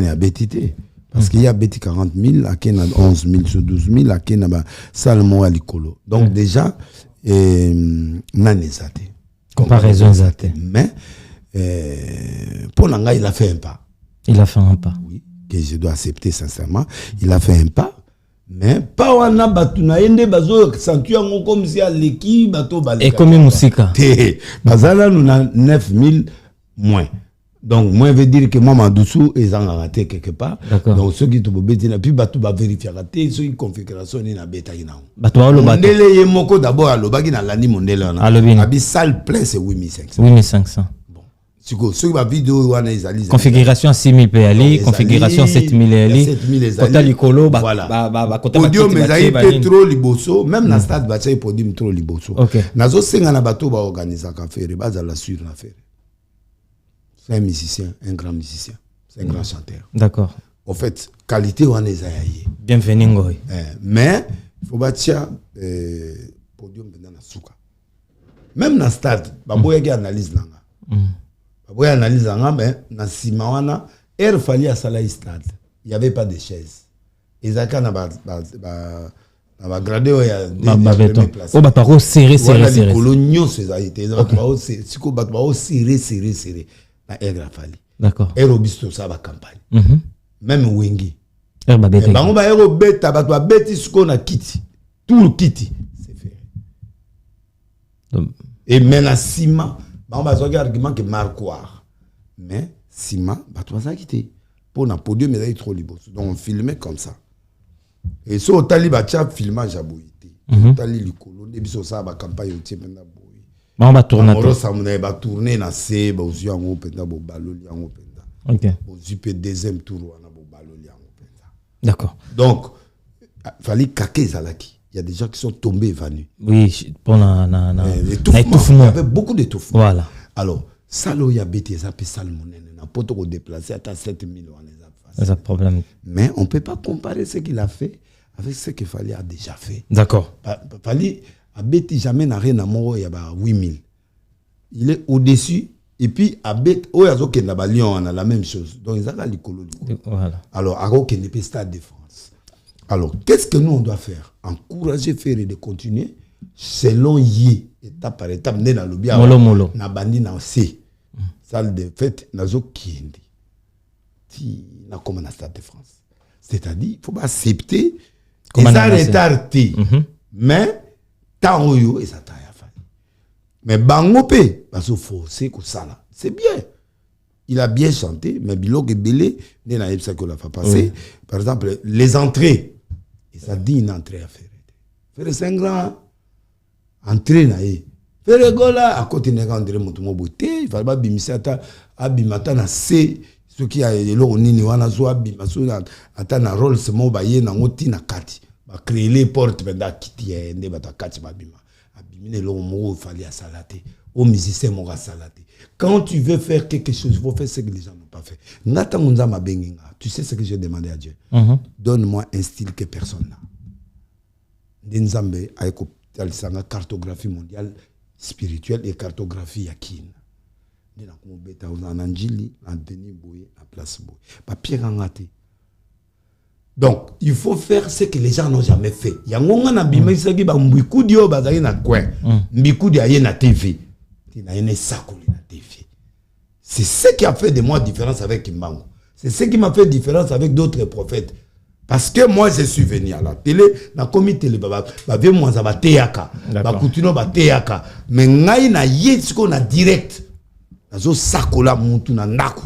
abetité. Parce qu'il y a bêti 40 000, à qui 11 000 sur 12 000, à qui n'a seulement à l'icolo. Donc déjà, nani zate. Comparaison zate. Mais pour l'anga, il a fait un pas. Il a fait un pas. Oui, que je dois accepter sincèrement. Il a fait un pas. Mais pas wana batuna ende bazo sentu yango comme si à l'équipe bato baleka. Et comme musika. Bazala nous a 9 000 moins. Donc, moi, je veux dire que moi, Mandoussou, ils ont raté quelque part. Donc, ceux qui ont bêté, puis Batou va vérifier raté, ceux qui configuration, ils ont bêté. Batou a le bateau. Mondele Yemoko d'abord, à l'Obagi, dans l'année Mondele. Abi salle plein, c'est 8500. 8500. Bon. Ceux qui ont vidéo, ils ont configuration 6000 PLI, configuration 7000 PLI. 7000 Kota Likolo, voilà. Podium, mais il y a trop liboso, même la stade, il y a podium trop liboso. Nazo Senga na Batou va organiser un café, il va la suivre l'affaire. C'est un musicien, un grand musicien. C'est un grand chanteur. D'accord. En fait, qualité, on est aïe. Bienvenue, Ngoy. Mais, il faut bâtir podium dans la souka. Même dans le stade, il y a analyse. Il y a analyse, mais dans Simawana, il fallait à Salaï stade. Il n'y avait pas de chaises. Et ça, il y a gradé, il y a des places. Oh, bah, par serré. Les coloniaux, c'est ça. Serré. D'accord. Aérobisto ça va campagne. Même Wengi. Bango ba aéro beta ba beti ce na kiti. Tout le kiti, c'est fait. Et maintenant Sima, bango ba zoga argument que marquoir. Mais Sima ba toi ça quitté. Pour na podium mais il trop libre. Donc on filmait comme ça. Et so tali ba tcha filmage à Bouyité. tali likolo de biso ça ba campagne otie penda boy on va tourner on ça mon ba tourner na se ba uzu yango penda bo baloli yango penda OK uzu pe deuxième tour wana bo baloli yango penda d'accord donc fallait kaké zalaki il y a des gens qui sont tombés et venus oui pendant il y avait beaucoup d'étouffement voilà alors ça là il y a bêté ça peut salmonelle na poto ko déplacer à 7000 wana c'est un problème mais on peut pas comparer ce qu'il a fait avec ce qu'il fallait a déjà fait. D'accord. Fallait abeti jamais n'a rien à mort il y a 8000. Il est au-dessus et puis abet oyazo kenda ba Lyon on a la même chose. Donc ils a likolo. Voilà. Alors aro kende pe stade de France. Alors qu'est-ce que nous on doit faire? Encourager faire et de continuer selon y étape par étape na lobia. Molo. Na bandi na C. Salle de fête nazo kindi. Ti na comme na stade de France. C'est-à-dire il faut pas accepter et ça retardé. Mais tant yo et ça t'a fait. Mais bangopé parce qu'il faut c'est que ça là. C'est bien. Il a bien chanté mais bilok et belé né na ça que la fa passer. Par exemple les entrées et ça dit une entrée à faire. Faire 5 grands entrée na e. Faire gola à côté na André Motumo beauté, il fallait pas bimisa ta abimata na C ce qui a le nini wana zo abimasa ata na rôle ce mo ba ye na ngoti na kati. Créer les portes benda kiti ende bata kati babima abimine lo mo fallait salater au musicien mo salater quand tu veux faire quelque chose il faut faire ce que les gens n'ont pas fait ngata ngunza mabenginga tu sais ce que j'ai demandé à Dieu donne-moi un style que personne n'a Nzambe ayeko talisanga cartographie mondiale spirituelle et cartographie yakina ndina ko beta na njili na Denis Boye na place Boye papier ngate. Donc, il faut faire ce que les gens n'ont jamais fait. Il y a un moment où il y a un mbikudi au bazari na coin. Mbikudi a na TV. Il y a un sakouli na TV. C'est ce qui a fait de moi différence avec Kimbango. C'est ce qui m'a fait différence avec d'autres prophètes. Parce que moi, je suis venu à la télé, na komi télé, ba ve moi za ba teyaka. Ba kutuno ba teyaka. Mais ngai na yetsko na direct. Na zo sakola mutu na ndaku.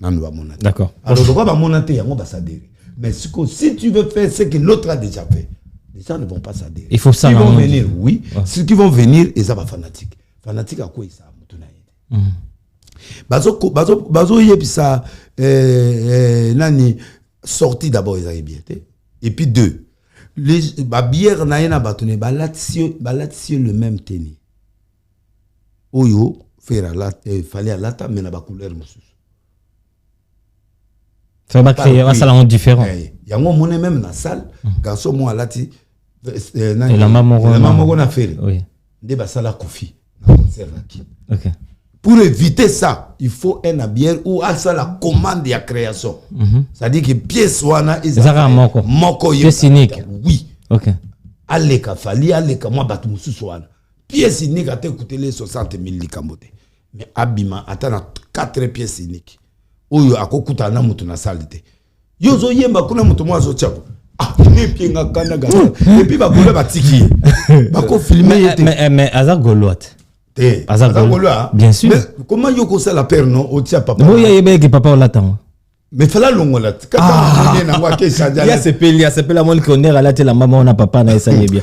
Na nwa mona. D'accord. Alors, pourquoi ba monate yango ba saderi. Mais si tu veux faire ce que l'autre a déjà fait, les gens ne vont pas s'adhérer. Il faut ça. Ils vont venir, oui. Ceux qui vont venir, ils sont fanatiques. Fanatiques à quoi ils savent? Bazo yebisa nani sorti d'abord ils avaient bien. Et puis deux, les bière na yena batone balatio le même tennis. Oyo faire la fallait à lata mais na ba couleur mususu. Ça va créer un salon différent. Il y a un moment même dans la salle, garçon moi là ti la maman a fait. Oui. Des basala kofi. OK. Pour éviter ça, il faut un bière ou à ça la commande de la création. C'est-à-dire que pièce wana ezara moko pièce unique. Oui. OK. Aleka fali aleka moi batu mususu wana. Pièce unique a te coûté les 60 000 likambote. Mais abima atana 4 pièces uniques. Oyo akokuta na mutu na salite yozo yemba kuna mutu mwazo chapo ne pienga kana ga et puis ba gola batiki ba ko filmer mais azagoloat te azagoloa bien sûr mais comment yoko ça la père non o tia papa boya yebe que papa olatango mais fala longola kata na ngwa ke changer il s'appelle la monde connaît la la maman on a papa na ça y est bien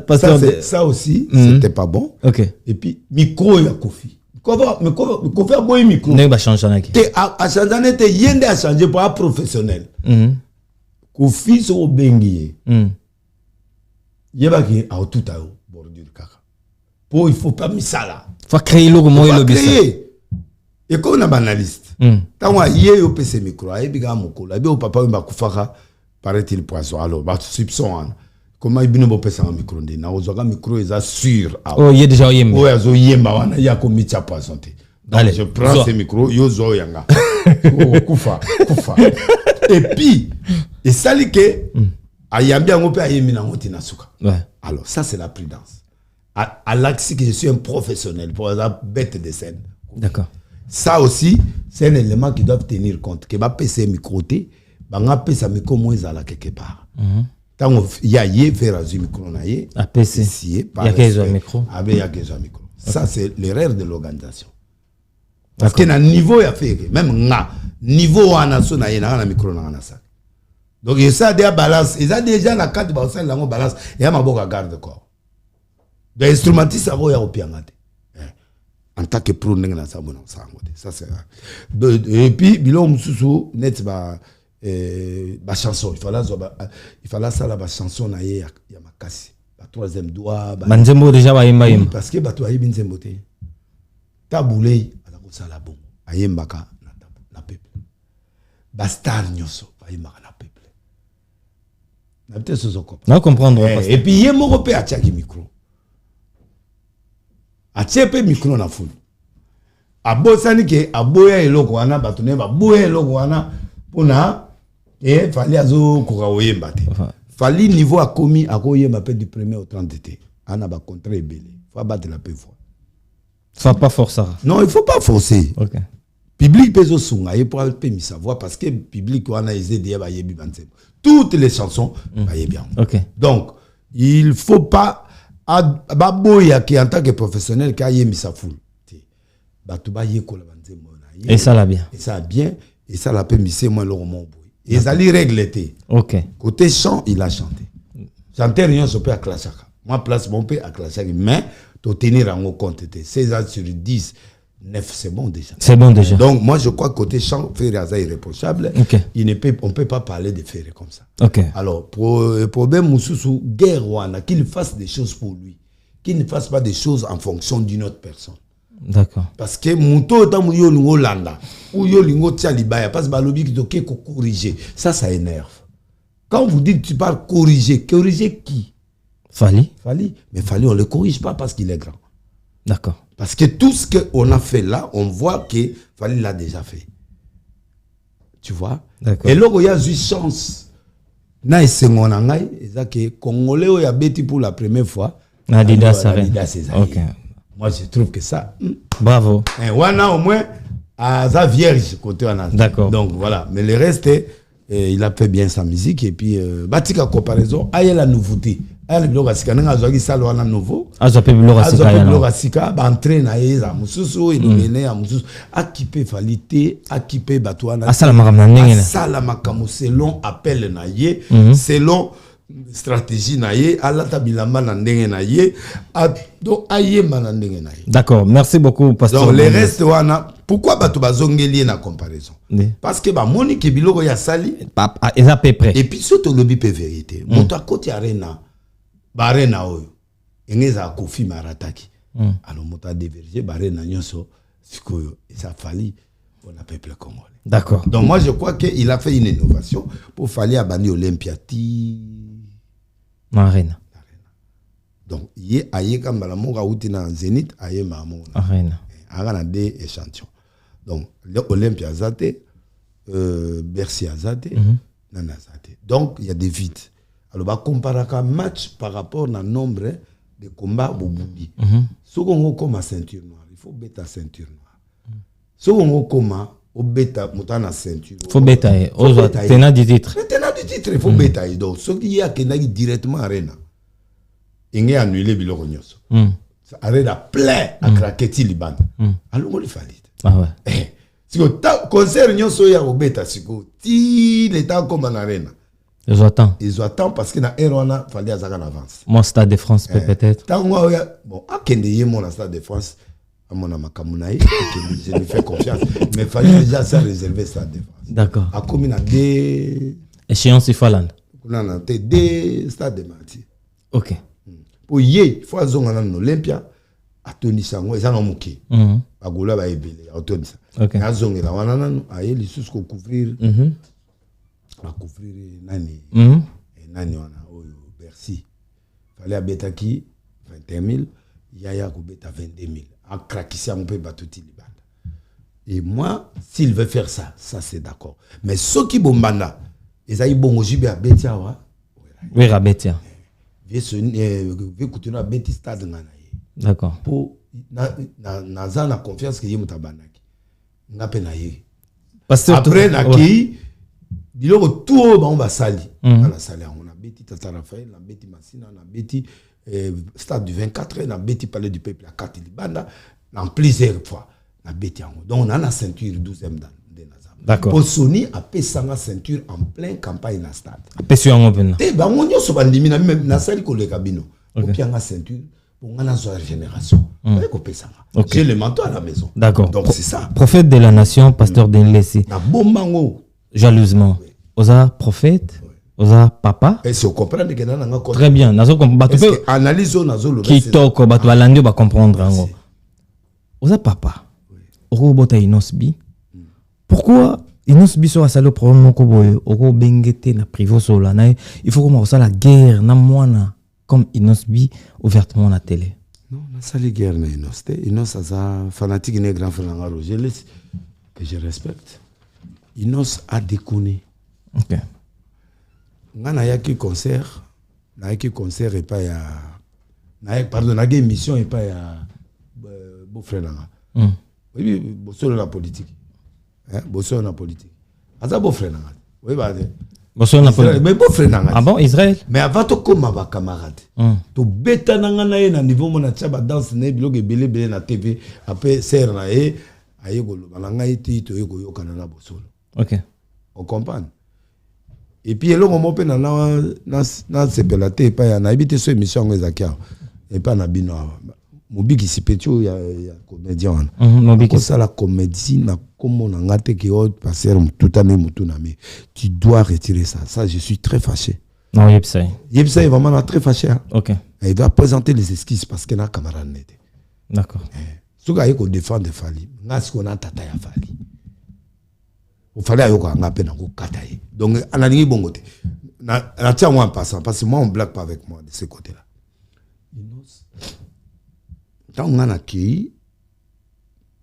parce que ça aussi c'était pas bon. OK. Et puis micro ya Kofi mais comment faire boy micro ne va changer na te a changer te yende a changer pour un professionnel. Kofi so bengi yeba ki a tout à bordure kaka pour il faut pas misala faut créer le mot et le créer et comme on a banaliste tant yé yo pc micro ay biga mokolo be o papa mba kufaka paraît-il poisson alors ba soupçon comment il bino pesa un micro ndé na ozoga micro est sûr oh il est déjà yemba oh azo yemba wana ya ko micha poisson te. Allez, je prends ce micro yo zo yanga oh kufa et puis et ça li que ayambi ngo pe ayemi na ngoti na suka. Alors ça c'est la prudence à l'axe que je suis un professionnel pour la bête de scène. D'accord. Ça aussi c'est un élément qui doivent tenir compte que ba pc micro te ba nga pesa micro moins à la quelque part. Tant il y a yé faire un micro na yé a pc il y a qu'un micro micro. Ça c'est l'erreur de l'organisation. Parce que na niveau ya fait même nga niveau wana so na yé na micro na ça. Donc il y a des balances, il y a déjà la carte de balance, il y a ma garde corps. Les instrumentistes ça va au pianate. En tant que pro n'enga ça bon ça c'est. Et puis bilo mususu net ba chanson, il fallait ça la chanson na ya makasi. La troisième doigt Banzembo déjà ba yemba yemba parce que bato ayi binzembo te. Taboulé ala ko sala bon. Ayembaka na peuple. Bastar nyoso ayembaka na peuple. Na peut-être ce qu'on comprend. Comprendre. Et puis yé moko pe atiaki micro. Atiape micro na fulu. Abosani ke aboya eloko wana bato ne ba boya eloko wana pona fallait azo ko oyemba te. Fallait niveau a commis a koyemba pe du 1er au 30 été. Ana ba contrat belé. Faut battre la peu fois. Faut pas forcer. Non, il faut pas forcer. OK. Public peso sunga et pour me savoir parce que public wana ezé dia ba yebi banzem. Toutes les chansons ba yebi. OK. Donc, il faut pas baboya qui en tant que professionnel qui a yemi sa foule. Batu ba yeko la banzem na. Et ça l'a bien. Et ça bien et ça l'a permis c'est moi le roman boy. Et ça li régleté. OK. Côté chant, il a chanté. Chanter rien se peut à clashaka. Moi place mon père à clashaka mais to tenir en compte 16 ans sur 10 9 c'est bon déjà. C'est bon déjà. Donc moi je crois que côté chant Ferré est irréprochable. Okay. On peut pas parler de Ferré comme ça. OK. Alors pour problème Moussoussou guerre wana qu'il fasse des choses pour lui, qu'il ne fasse pas des choses en fonction d'une autre personne. D'accord. Parce que Mouto tamu yo lingo landa ou yo lingo tia libaya parce que balobi ki doké ko corriger. Ça énerve. Quand vous dites tu parles corriger qui? Fali. Mais Fali on le corrige pas parce qu'il est grand. D'accord. Parce que tout ce qu'on a fait là, on voit que Fali l'a déjà fait. Tu vois? D'accord. Et là, il y a une chance. Na esengonangai, ezake Congolais o ya beti pour la première fois. Adidas OK. Moi je trouve que ça. Bravo. Et wana au moins à sa vierge côté wana. D'accord. Donc voilà, mais le reste il a fait bien sa musique et puis batika comparaison, a la nouveauté. Elle bloga sika nga zwaki salo wana nouveau. Azape bloga sika ya. Bloga sika ba entraîner eza mususu ilumene ya mususu akipe falite akipe batwana. Asala makamna ndenge na. Asala makamu selon appel na ye, selon stratégie na ye, alata bilamba na ndenge na ye, donc ayemba na ndenge na ye. D'accord, merci beaucoup pasteur. Donc les restes wana pourquoi bato bazongeli na comparaison? Parce que ba moni ke biloko ya sali eza peu près. Et puis surtout lobby pe vérité. Moto akoti arena barena oyo engeza Kofi Marataki alors moto a divergé barena nyonso sikoyo ça fallait pour le peuple congolais. D'accord. Donc moi je crois que il a fait une innovation pour fallait abandi Olympiati Arena. Donc yé aye kambala monga uti na Zénith aye mamo Arena. Arena des échantillons. Donc l'Olympia zate Bercy azate nana zate. Donc il y a des vides. Alors, on va comparer un match par rapport au nombre de combats au Boubi. Si on a comme ceinture noire, il faut bêta ceinture noire. Si on a comme au bêta, la ceinture. Il faut bêta. Tenant du titre. Tenant du titre, il faut bêta. Donc, ce qui y a directement Arena, il y a annulé Biloko Nyos. Arena plein à craquer Liban. Alors, on le fait. Ah ouais. Si on concert Nyos, il y a au bêta. Si on l'état comme en Arena. Ils attendent parce que na Erona fallait à en avance. Mon Stade de France peut-être. Bon, à Kendeye mon Stade de France, à mon amakamunaï, je lui fais confiance. Mais il fallait déjà ça réserver Stade de France. D'accord. À combien a des échéances Ifaland. On a des stades de martyrs. OK. Pour y faut azonga na Olympia à Tony Sango ezanga muki. Bagola ba ebele à Tony. OK. Azonga la wana nanu aye lisusu ko couvrir. À couvrir nani nani wana oyo Bercy fallait abetaki 21 000 yaya ko beta 22 000 a craquer un peu batuti libanda. Et moi s'il veut faire ça c'est d'accord, mais ceux qui bombanda ezai bongo jibe abetia wa oui abetia veut continuer à beti stade ngana. D'accord. Pour na confiance que yemutabanaki ngape na ye après na ki biloko tout on va sali on a sali on a beti Tata Raphaël on a beti Massina on a beti stade du 24 on a beti palais du peuple à Kati Libanda en plusieurs fois on a beti donc on a la ceinture 12e dans des nazam D'accord. Pour Sony a payé sa ceinture en pleine campagne na stade. Pessu en open. Et ben on y a bandimi na même na sali ko le cabino. Pour qu'il y ait ceinture pour on a sa génération. J'ai le manteau à la maison. D'accord. Donc c'est ça. Prophète de la nation, pasteur Denlesi. Na bombango. Jalousement. Osa prophète, osa papa. Et si on comprend que na nga très bien. Nazo comprendre. Est-ce que analyse nazo le qui toko batu alandi ba comprendre ngo. Osa papa. Oko bota inosbi. Pourquoi inosbi so asalo problème moko boye oko bengete na privo so la na il faut comment ça la guerre na mwana comme inosbi ouvertement na télé. Non, na sali guerre na Inos. Inos a fanatique né grand frère na Roger que je respecte. Inos a déconné. OK. Ngana yaki concert et pas ya pardon, na émission et pas ya beau frère là. Oui, bosso la politique. Hein, bosso la politique. Aza beau frère là. Oui bah. Bosso la politique. Mais beau frère là. Ah bon, Israël. Mais avant to comme ma camarade. To beta na ngana na niveau mona tchaba danse ne biloko belé na TV après serre na ayegolo balanga iti to yego yokana na bosso. OK. On comprend. Et puis là on m'open na sepelate pas ya na habité sur émission ngezakia et pas na bino mobiki sipetu ya comédien mobiki ça la comédie na comme na ngate ki o passer tout année mutuna mais tu dois retirer ça je suis très fâché. Non yepsa est vraiment très fâché. OK. Il doit présenter les excuses parce que na camarade n'était. D'accord. Ce gars il défendre Fali ngas ko na tata ya Fali. Il fallait aller à peine en kataye. Donc, à la ligne bongote. Na tiens moi en passant parce que moi on blague pas avec moi de ce côté-là. Quand on a accueilli,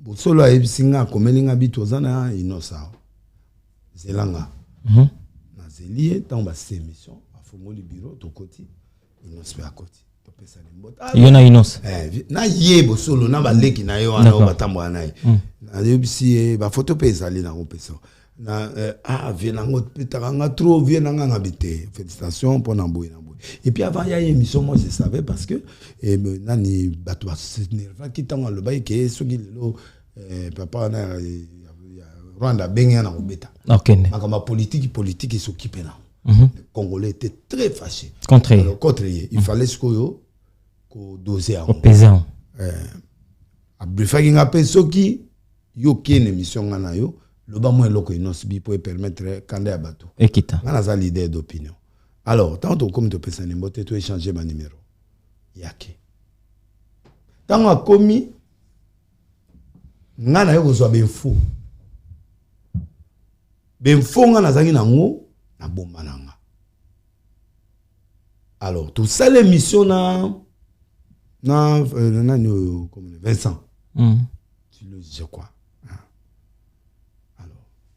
bon solo a ebisinga komelinga bitozana inosa. Zelanga. Na zelie tant ba cette émission a fongoli bureau to koti inos ba koti. To pesa ni mbota. Yona inos. Na yebo solo na ba leki na yo ana batambo anayi. Na ebisi ba photo pesa ali na opesa. Na venango petanga trop venanga ngabité félicitations pour namboy namboy et puis avant il y a une émission moi je savais parce que nani bato nerva qui tanga le bail que soki lelo papa na Rwanda benga na obeta. OK. Akama politique et s'occuper là. Les Congolais étaient très fâchés contre il fallait ce ko doser au pesant a brefaki ngape soki yo qui une émission ngana yo le bas moins loko inosbi pour permettre quand à bateau et quitte on a l'idée d'opinion alors tant comme tu peux s'en tu échanger ma numéro yake tant a commis ngana yo zo ben fou ngana zangi nango na bomba nanga alors tout ça l'émission na comme Vincent tu le je crois.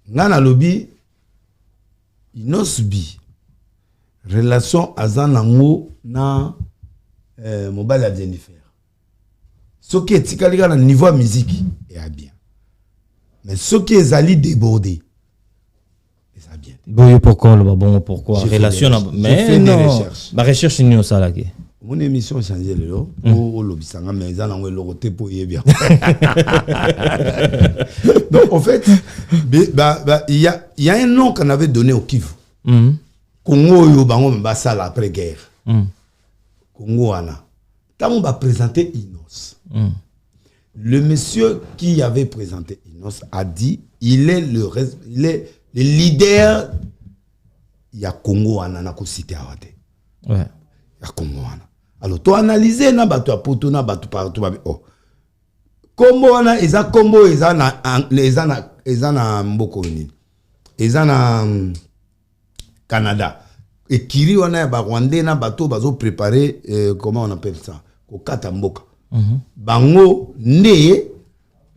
Nana lobby inosbi relation azanango na mobile à Jennifer. Ce qui est tikali na niveau musique est bien. Mais ce qui est ali débordé est bien. Bon pourquoi pourquoi relation mais non ba recherche ni ça là. Mon émission changé le lo au lobby sanga mais zanango le côté pour y bien. Donc en fait il y a un nom qu'on avait donné au Kivu. Congo yo bango mbasa la après guerre. Congo ana. Quand on va présenter Inos. Le monsieur qui avait présenté Inos a dit il est le leader il y a Congo ana na ko cité awate. Ouais. Il y a Congo ana. Alors toi analyser na bato a poto na bato partout Kombo wana eza kombo eza na mboko nini eza na Canada et kiri wana ya ba Rwandais na bato bazo préparer comment on appelle ça ko kata mboka bango nde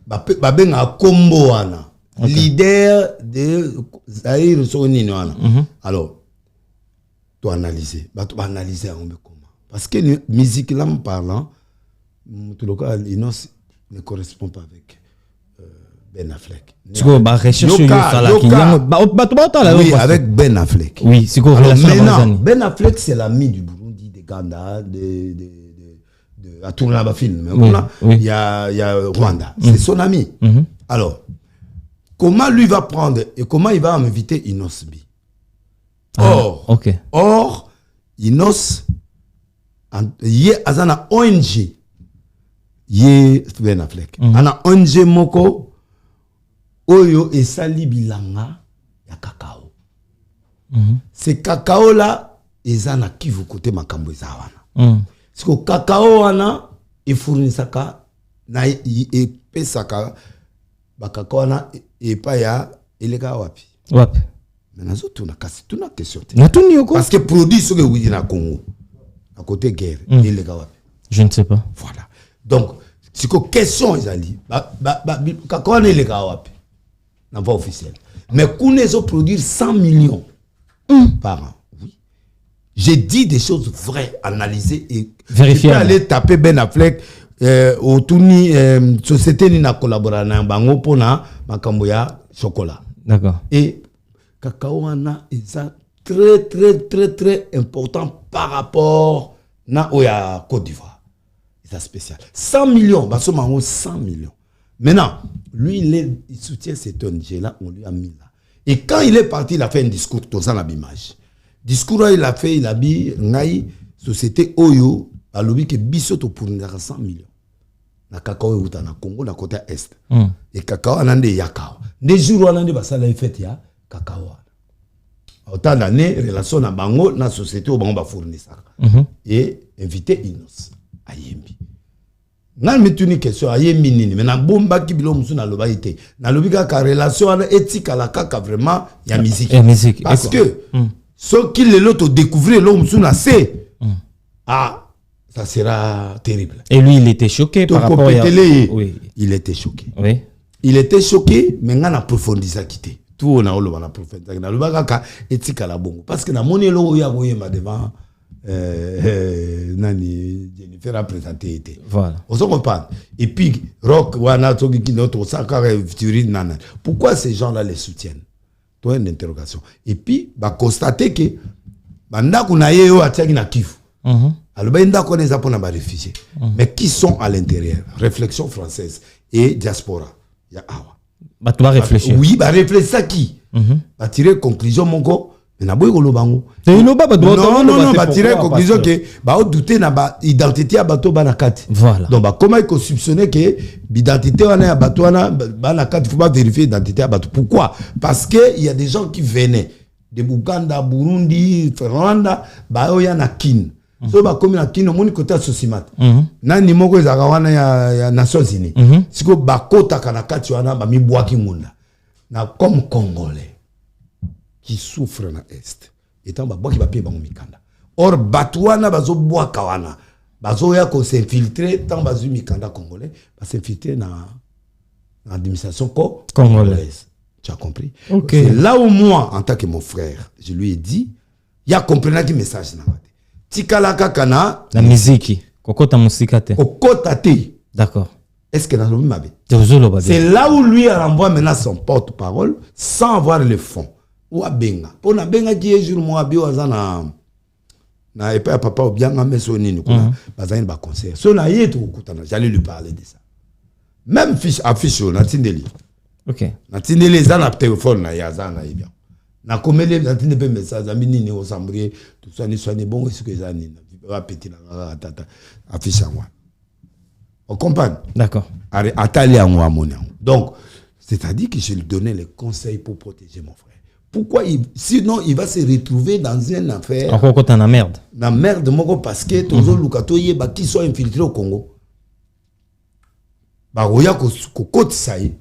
ba benga kombo wana leader de Zaire so nini wana alors toi analyser bato ba analyser comment parce que musique là parlant tout local Inos ne correspond pas avec Ben Affleck. Tu vois, recherche oui, avec Ben Affleck. Oui, c'est quoi relation Ben Affleck, c'est l'ami du Burundi, de Ghana, à tourner là-bas film. Il y a Rwanda. C'est son ami. Alors, comment lui va prendre et comment il va m'inviter Inosbi. Or, Inos, il y a un ONG. Il y a un ONG moko, oyo et sali bilanga ya cacao. Ce cacao là, ils ont qui vous côté makambo zawana. Parce que cacao wana, il fournit ça na et pesaka ba cacao wana et pas ya elega wapi. Wapi. Mais nazo tuna kasi tuna question. Parce que produit ce que vous dites na Congo à côté guerre elega wapi. Je ne sais pas. Voilà. Donc c'est que question ezali cacao wana elega wapi. N'a pas officiel. Mais Kounezo produire 100 millions par an. Oui. J'ai dit des choses vraies, analysées et vérifiées. Aller taper Ben Affleck au Touni société ni na collaborer na bango pona makambo ya chocolat. D'accord. Et cacao wana est très très très très important par rapport na oya Côte d'Ivoire. C'est spécial. 100 millions, bah 100 millions. Maintenant, lui, il soutient cette ONG-là, on lui a mis là. Et quand il est parti, il a fait un discours, tout ça, l'image. Discours, il a dit, société Oyo, a lobby que Bissoto pour 100 millions. Na cacao, na Congo, na côté Est. Et cacao, on a des yakao. Des jours, on a des basala, il fait, ya, cacao. Autant d'années, relation na bango, na société, au bango, fournir ça. Et inviter Inos à Yembi. Nan metuni question aye minini mais na bomba ki bilo musu na loba ite na lobika ka relation na éthique la kaka vraiment ya musique parce que ce qui les l'autre découvrir l'homme musu na c'est ça sera terrible. Et lui il était choqué par rapport à oui, il était choqué. Oui. Il était choqué mais ngana approfondir ça quitter. Tout on a oloba na approfondir na lobaka ka éthique la bongo parce que na moni lo ya goyema devant nani Jennifer a présenté. Voilà. On se comprend. Et puis rock wana toki ki notre saka futurine nana. Pourquoi ces gens-là les soutiennent? Toi une interrogation. Et puis ba constater que banda kuna yeo atiaki na kifu. Alors ben nda connaît ça pour na ba réfugiés. Mais qui sont à l'intérieur? Réflexion française et diaspora. Ya awa. Bah tu vas réfléchir. Oui, bah réfléchir ça qui? Bah tirer conclusion mon go. Non, non, bah tirer conclusion que bah on douter na ba identité à bateau banakati. Voilà. Donc bah comment il faut soupçonner que l'identité on est à bateau na banakati, faut pas vérifier l'identité à bateau. Pourquoi? Parce que il y a des gens qui venaient de Buganda, Burundi, Rwanda, bah il y a na kin. So bah comme na kin au monde côté Sosimat. Na ni moko ezaka wana ya Nations Unies. Siko ba kota kanakati wana ba mibwaki munda. Na comme Congolais qui souffre na est étant ba boki ba pie ba mikanda or batwana bazo boaka wana bazo ya ko s'infiltrer tant bazu mikanda congolais ba s'infiltrer na administration congolaise. Tu as compris? Okay. C'est là où moi en tant que mon frère je lui ai dit il y a compris qui message na mate tikala kakana la musique kokota musikate kokota te. D'accord. Est-ce que dans le mabe c'est là où lui renvoie maintenant son porte-parole sans avoir le fond. Ou benga pour na benga qui est jour moi bio azana na epa papa ou bien ngameso nini kuna bazani ba conseil so na yeto kutana j'allais lui parler de ça même fiche affiche na tindeli. OK na tindeli za na téléphone na yazana ibia na komele na tinde message ami nini au sambrier tout ça ni soigner bon ce que ça nini va petit la tata affiche moi on comprend. D'accord. Atali en moi mon donc c'est-à-dire que je lui donnais les conseils pour protéger mon frère. Pourquoi sinon il va se retrouver dans une affaire. Encore quand on a merde. La merde moko parce que tozo lukato yeba qui sont infiltrés au Congo. Ba roya ko côte saï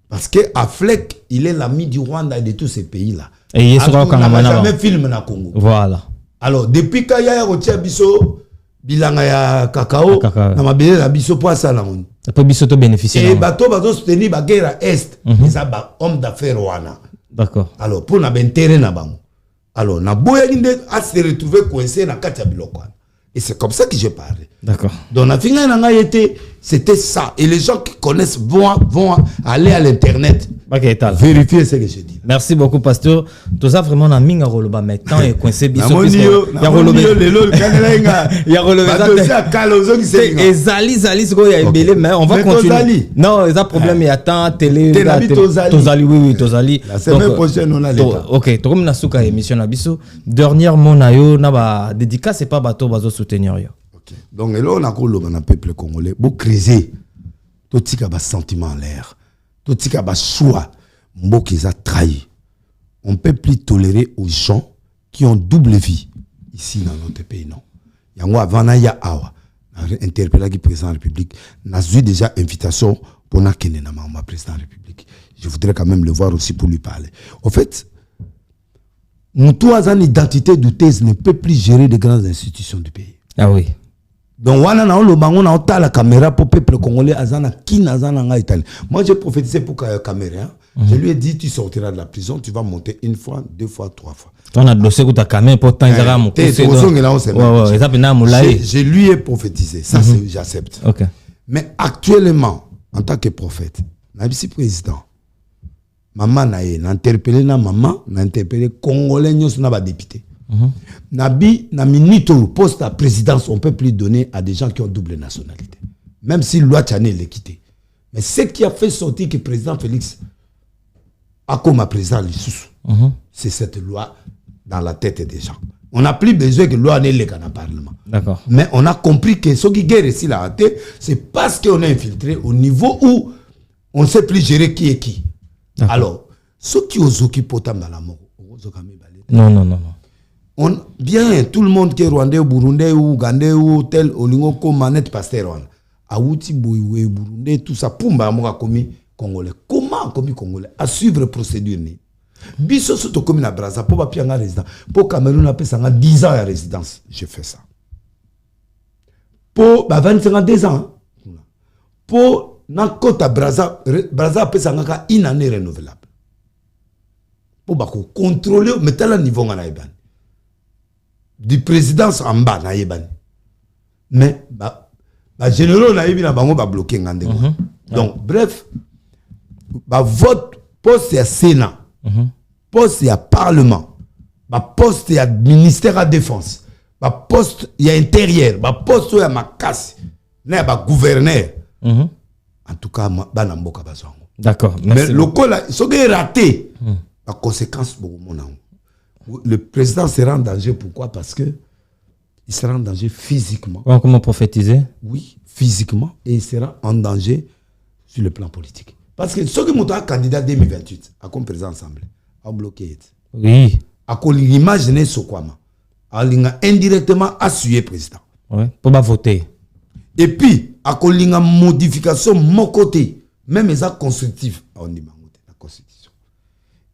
parce que Affleck il est l'ami du Rwanda et de tous ces pays-là. Et il sera quand même jamais film na Congo. Voilà. Alors depuis kaya ko tia biso bilanga ya cacao na mabele la biso pour ça là on. Ça peut biso to bénéficier. Et bateau bazo soutenir ba guerre est, mais ça ba homme d'affaires wana. D'accord. Alors pour na bentere na bango. Alors na boya nginde a se retrouver coincé na kati ya biloko. Et c'est comme ça que j'ai parlé. D'accord. Donc na finga na nga été C'était ça. Et les gens qui connaissent vont aller à l'internet vérifier ce que je dis. Merci beaucoup, pasteur. Tout ça vraiment na minga roloba maintenant et coincé biso. Il y a roloba. Il y a roloba. Mais on va continuer. Non, il y a problème, il y a tant télé. Tozali, oui, Tozali. La semaine prochaine, on a les temps. Ok, comme na souka émission na biso. Dernièrement, na yo na ba dédicace, c'est pas bateau bazo soutenir yo. Ok. Donc là, on a colo na peuple congolais. Beau criser. Tout tika ba sentiment en l'air. Tout tika ba choix. Mbo qui a trahi. On ne peut plus tolérer aux gens qui ont double vie ici dans notre pays, non. Yango avant na ya awa. Interpellé qui président de la République. N'a eu déjà invitation pour na kene na ma président de la République. Je voudrais quand même le voir aussi pour lui parler. En fait, mon une identité douteuse ne peut plus gérer les grandes institutions du pays. Ah oui. Donc, on a la caméra pour le peuple congolais. Moi, j'ai prophétisé pour la caméra. Je lui ai dit, tu sortiras de la prison, tu vas monter 1 fois, 2 fois, 3 fois. On a dossier pour ta caméra pour je lui ai prophétisé. Ça, j'accepte. Okay. Mais actuellement, en tant que prophète, je président. Maman n'a interpellé maman, n'a interpellé Congolais, n'a député. Nabi, na minute poste à présidence, on peut plus donner à des gens qui ont double nationalité. Même si loi Tchané l'a quitté. Mais ce qui a fait sortir que le président Félix a comme président c'est cette loi dans la tête des gens. On n'a plus besoin que loi n'ait dans le Parlement. D'accord. Mais on a compris que ce qui guerre ici la tête, c'est parce qu'on est infiltré au niveau où on ne sait plus gérer qui est qui. Alors, ceux qui ont occupé autant dans la mort, non. Bien, tout le monde qui est rwandais, burundais, ou ougandais, ou tel, olingo, comme manette pasteur, Aouti, Bouyoué, burundais, tout ça, Pumba, Amoura, commis congolais. Comment commis congolais? À suivre procédure. Biso, surtout comme na Braza, pour Bapianga résident. Pour Cameroun, on a 10 ans de résidence. J'ai fait ça. Pour 25 ans, 2 ans. Pour Nakota Braza, Braza a fait ça 1 année renouvelable. Pour contrôler, mettre le niveau en Aïban. Du président en bas, mais généraux na bloqué. Donc, bref, vote poste à Sénat, poste à Parlement, poste à ministère à Défense, poste à Intérieur, poste à Makassi, gouverneur. En tout cas, d'accord. Mais le col, ce qui est raté, la conséquence, le président sera en danger. Pourquoi? Parce que il sera en danger physiquement. Comment prophétiser? Oui, physiquement. Et il sera en danger sur le plan politique. Parce que ceux qui sont candidat 2028, à comme président ensemble, a bloqué. Oui. À quoi l'imaginer ce quoi? À indirectement assurer président. Oui. Pour pas voter. Et puis, à quoi l'inga modification mon côté, même les actes constructifs, on dit la constitution.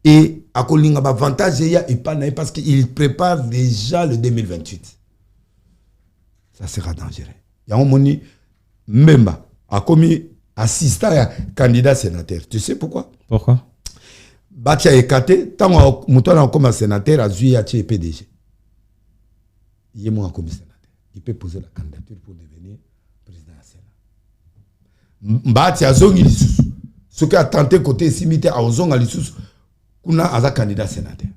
Et à Kolinga avantage parce qu'il prépare déjà le 2028. Ça sera dangereux. Il y a un moment même a commis assistant à candidat sénateur. Tu sais pourquoi? Pourquoi? Batia Ekate, tant que comme sénateur, a joué à PDG. Il est moins comme sénateur. Il peut poser la candidature pour devenir président du Sénat. Batia Zongi Lissous. Ce qui a tenté côté simité à Ozonga Lissous. On a un candidat sénateur.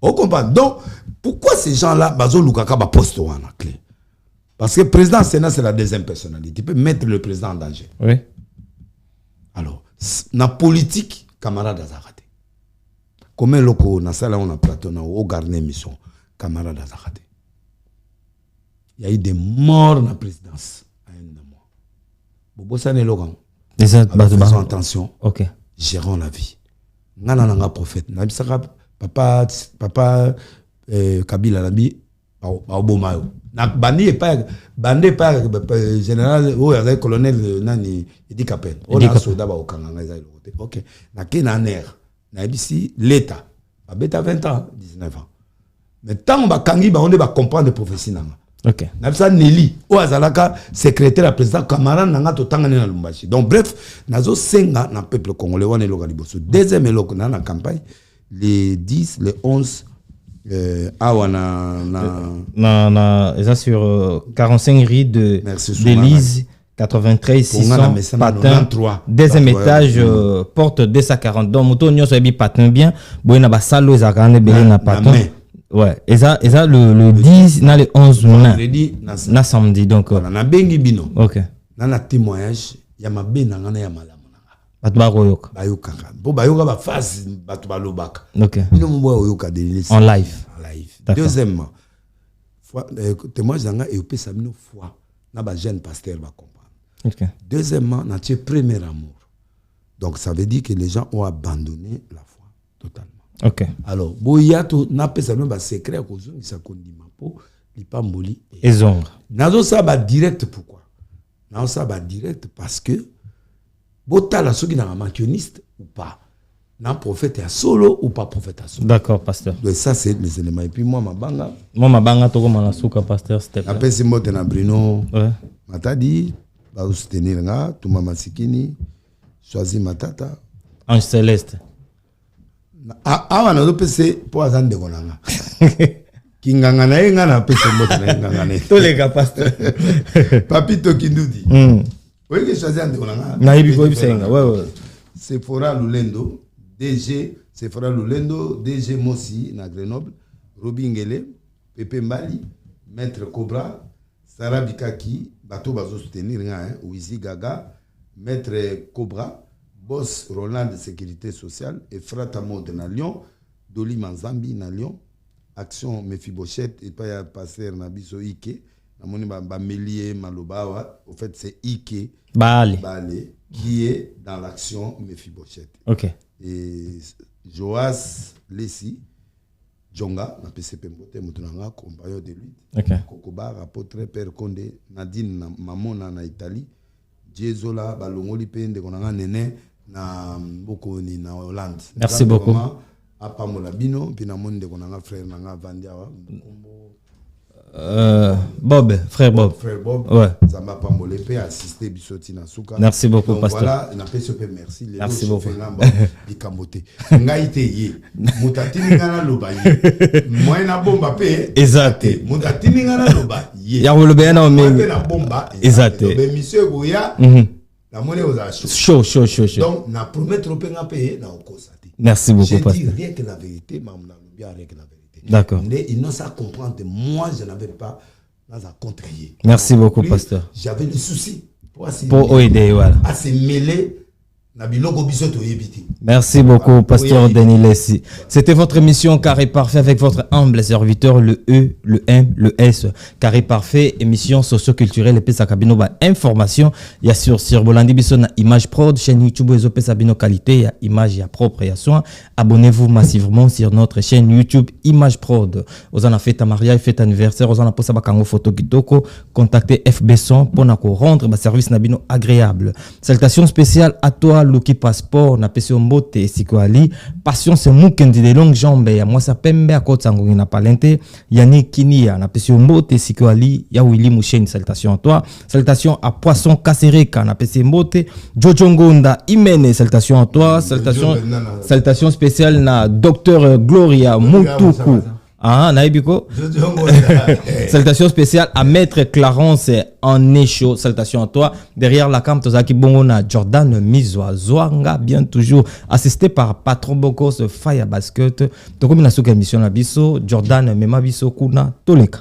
On comprend. Donc, pourquoi ces gens-là, Bazo Lukaka, va poste en clé? Parce que le président du Sénat, c'est la deuxième personnalité. Il peut mettre le président en danger. Oui. Alors, dans la politique, camarade Azarate. Comme loko, dans ça, on a plateau, on a gardé mission, camarade Azarate. Il y a eu des morts dans la présidence. Bobo Sané Logan. Faisons attention. Ok. Gérons la vie. Nana prophète. Papa Kabila Labi, Obomayo. Bandi pas général ou colonel Nani Idi Kapel. On a soldat au Kananga. Ok. Na Kenaner. Na ici l'État. Beta 20 ans, 19 ans. Mais tant que Kangi, on va comprendre les prophéties. Ok. Nabisa Nelly, ou Azalaka, secrétaire à président Kamara Nanga Totangane na Lumbashi. Donc bref, nazo senga na peuple congolais wane loka liboso. Deuxième eloko na campagne les 10, les 11 na ça sur 45 riz de d'Élise 93 Pour nga 600 na mesana patin 93. deuxième étage porte 240 donc moto nyonso yebi patin bien boy na basalo za grande belé na patin ouais et ça le 10 na le 11 vendredi na samedi donc voilà na bengi bino OK na témoignage ya mabe na ngana ya malamu na bato bakoyoka bayokaka bo bayoka ba face bato balobaka OK bino mbo oyoka de en live deuxièmement foi témoignage nga et opesa bino foi na ba jeune pasteur ba comprendre. OK Deuxièmement, notre premier amour. Donc, ça veut dire que les gens ont abandonné la foi totalement. OK. Alors, boyato n'a pas ça même secret à cause de ça qu'on dit ma peau, li pamboli et zongre. Nazo ça ba direct pourquoi? Nazo ça ba direct parce que botala ceux qui n'a maquioniste ou pas. N'a prophète à solo ou pas prophète à solo. D'accord, pasteur. Donc ça c'est les éléments et puis moi ma banga to comme na suka pasteur c'était. Après c'est moi na Bruno. Ouais. Mata dit ba soutenir nga tuma masikini choisi matata Ange Céleste. Awa na pese po azande konanga. Kinganga na yenga na pese mbote na yenga na. Tous les gars pasteur. Papito Kindudi. Oui que choisi ande konanga. Na ibi ko ibisenga. Ouais. Sephora Lulendo, DG Sephora Lulendo, DG Mossi na Grenoble, Robingele, Pepe Mbali, Maître Cobra, Sarah Bikaki, Bato Bazo soutenir nga Wizi Gaga, Maître Cobra, Boss Roland de Sécurité Sociale et Fratamo de na Lyon, Doli Manzambi na Lyon, Action Mephibosheth et pas passer na biso Ike, na moni ba Melie Malobawa, au fait c'est Ike Bale qui est dans l'action Mephibosheth. OK. Et Joas Lessi Djonga na PCP Mbote mutunanga compagnon de lui. OK. Kokoba apôtre Père Condé Nadine na mamona na Italie. Jezola balongoli pende konanga nene na mbokoni na Hollande. Merci beaucoup. Apamola bino pina monde konanga frère nanga Vandiawa. Bob, frère Bob. Frère Bob. Ouais. Zamba Pambole pe assister bisoti na suka. Merci beaucoup donc, pasteur. Voilà, na PCP merci. Merci beaucoup. Bikambote. Ngaite ye. Mutatini ngana loba ye. Moyena bomba pe. Exact. Mutatini ngana loba ye. Ya wolobe na omengi. Na bomba. Exact. Be monsieur goya. La monnaie aux achats. Chaud. Donc na promettre pe nga pe na okosati. Merci beaucoup pasteur. Je dis rien que la vérité, mamna bien rien que la vérité. D'accord. Mais ils n'ont ça comprendre. Moi, je n'avais pas dans un contrier. Merci beaucoup, pasteur. J'avais le souci pour aider, voilà. À se mêler. Merci beaucoup, pasteur Denis Lessi. C'était votre émission Carré Parfait avec votre humble serviteur, le E, le M, le S. Carré Parfait, émission socio-culturelle, et puis ça cabino information. Il y a sur Bolandi Bisson Image Prod, chaîne YouTube, et Sabino qualité, il y a image, il y a propre, il y a soin. Abonnez-vous massivement sur notre chaîne YouTube Image Prod. Vous en avez fait un mariage, fait anniversaire, vous en avez posé un photo kitoko, contactez FB100 pour nous rendre un service nabino agréable. Salutations spéciales à toi. Luki Passeport na pesi mbote sikoali passion c'est mukendi de longue jambe ya mwasa pembe akota ngongi na palente yani kinia na pesi mbote sikoali ya Willy Mouchen. Salutations à toi. Salutations à Poisson Kasereka na pesi mbote Jojo Ngonda Imene. Salutations à toi. Salutations spéciales na Docteur Gloria Mutuku. Ah, naibiko. Salutations spéciales à Maître Clarence en écho. Salutations à toi. Derrière la cam, Tozaki Bongona, Jordan Mizwa Zwanga, bien toujours assisté par Patron Bokos Fire Basket. Donc, comme il a émission la biso, Jordan Mema biso kuna toleka.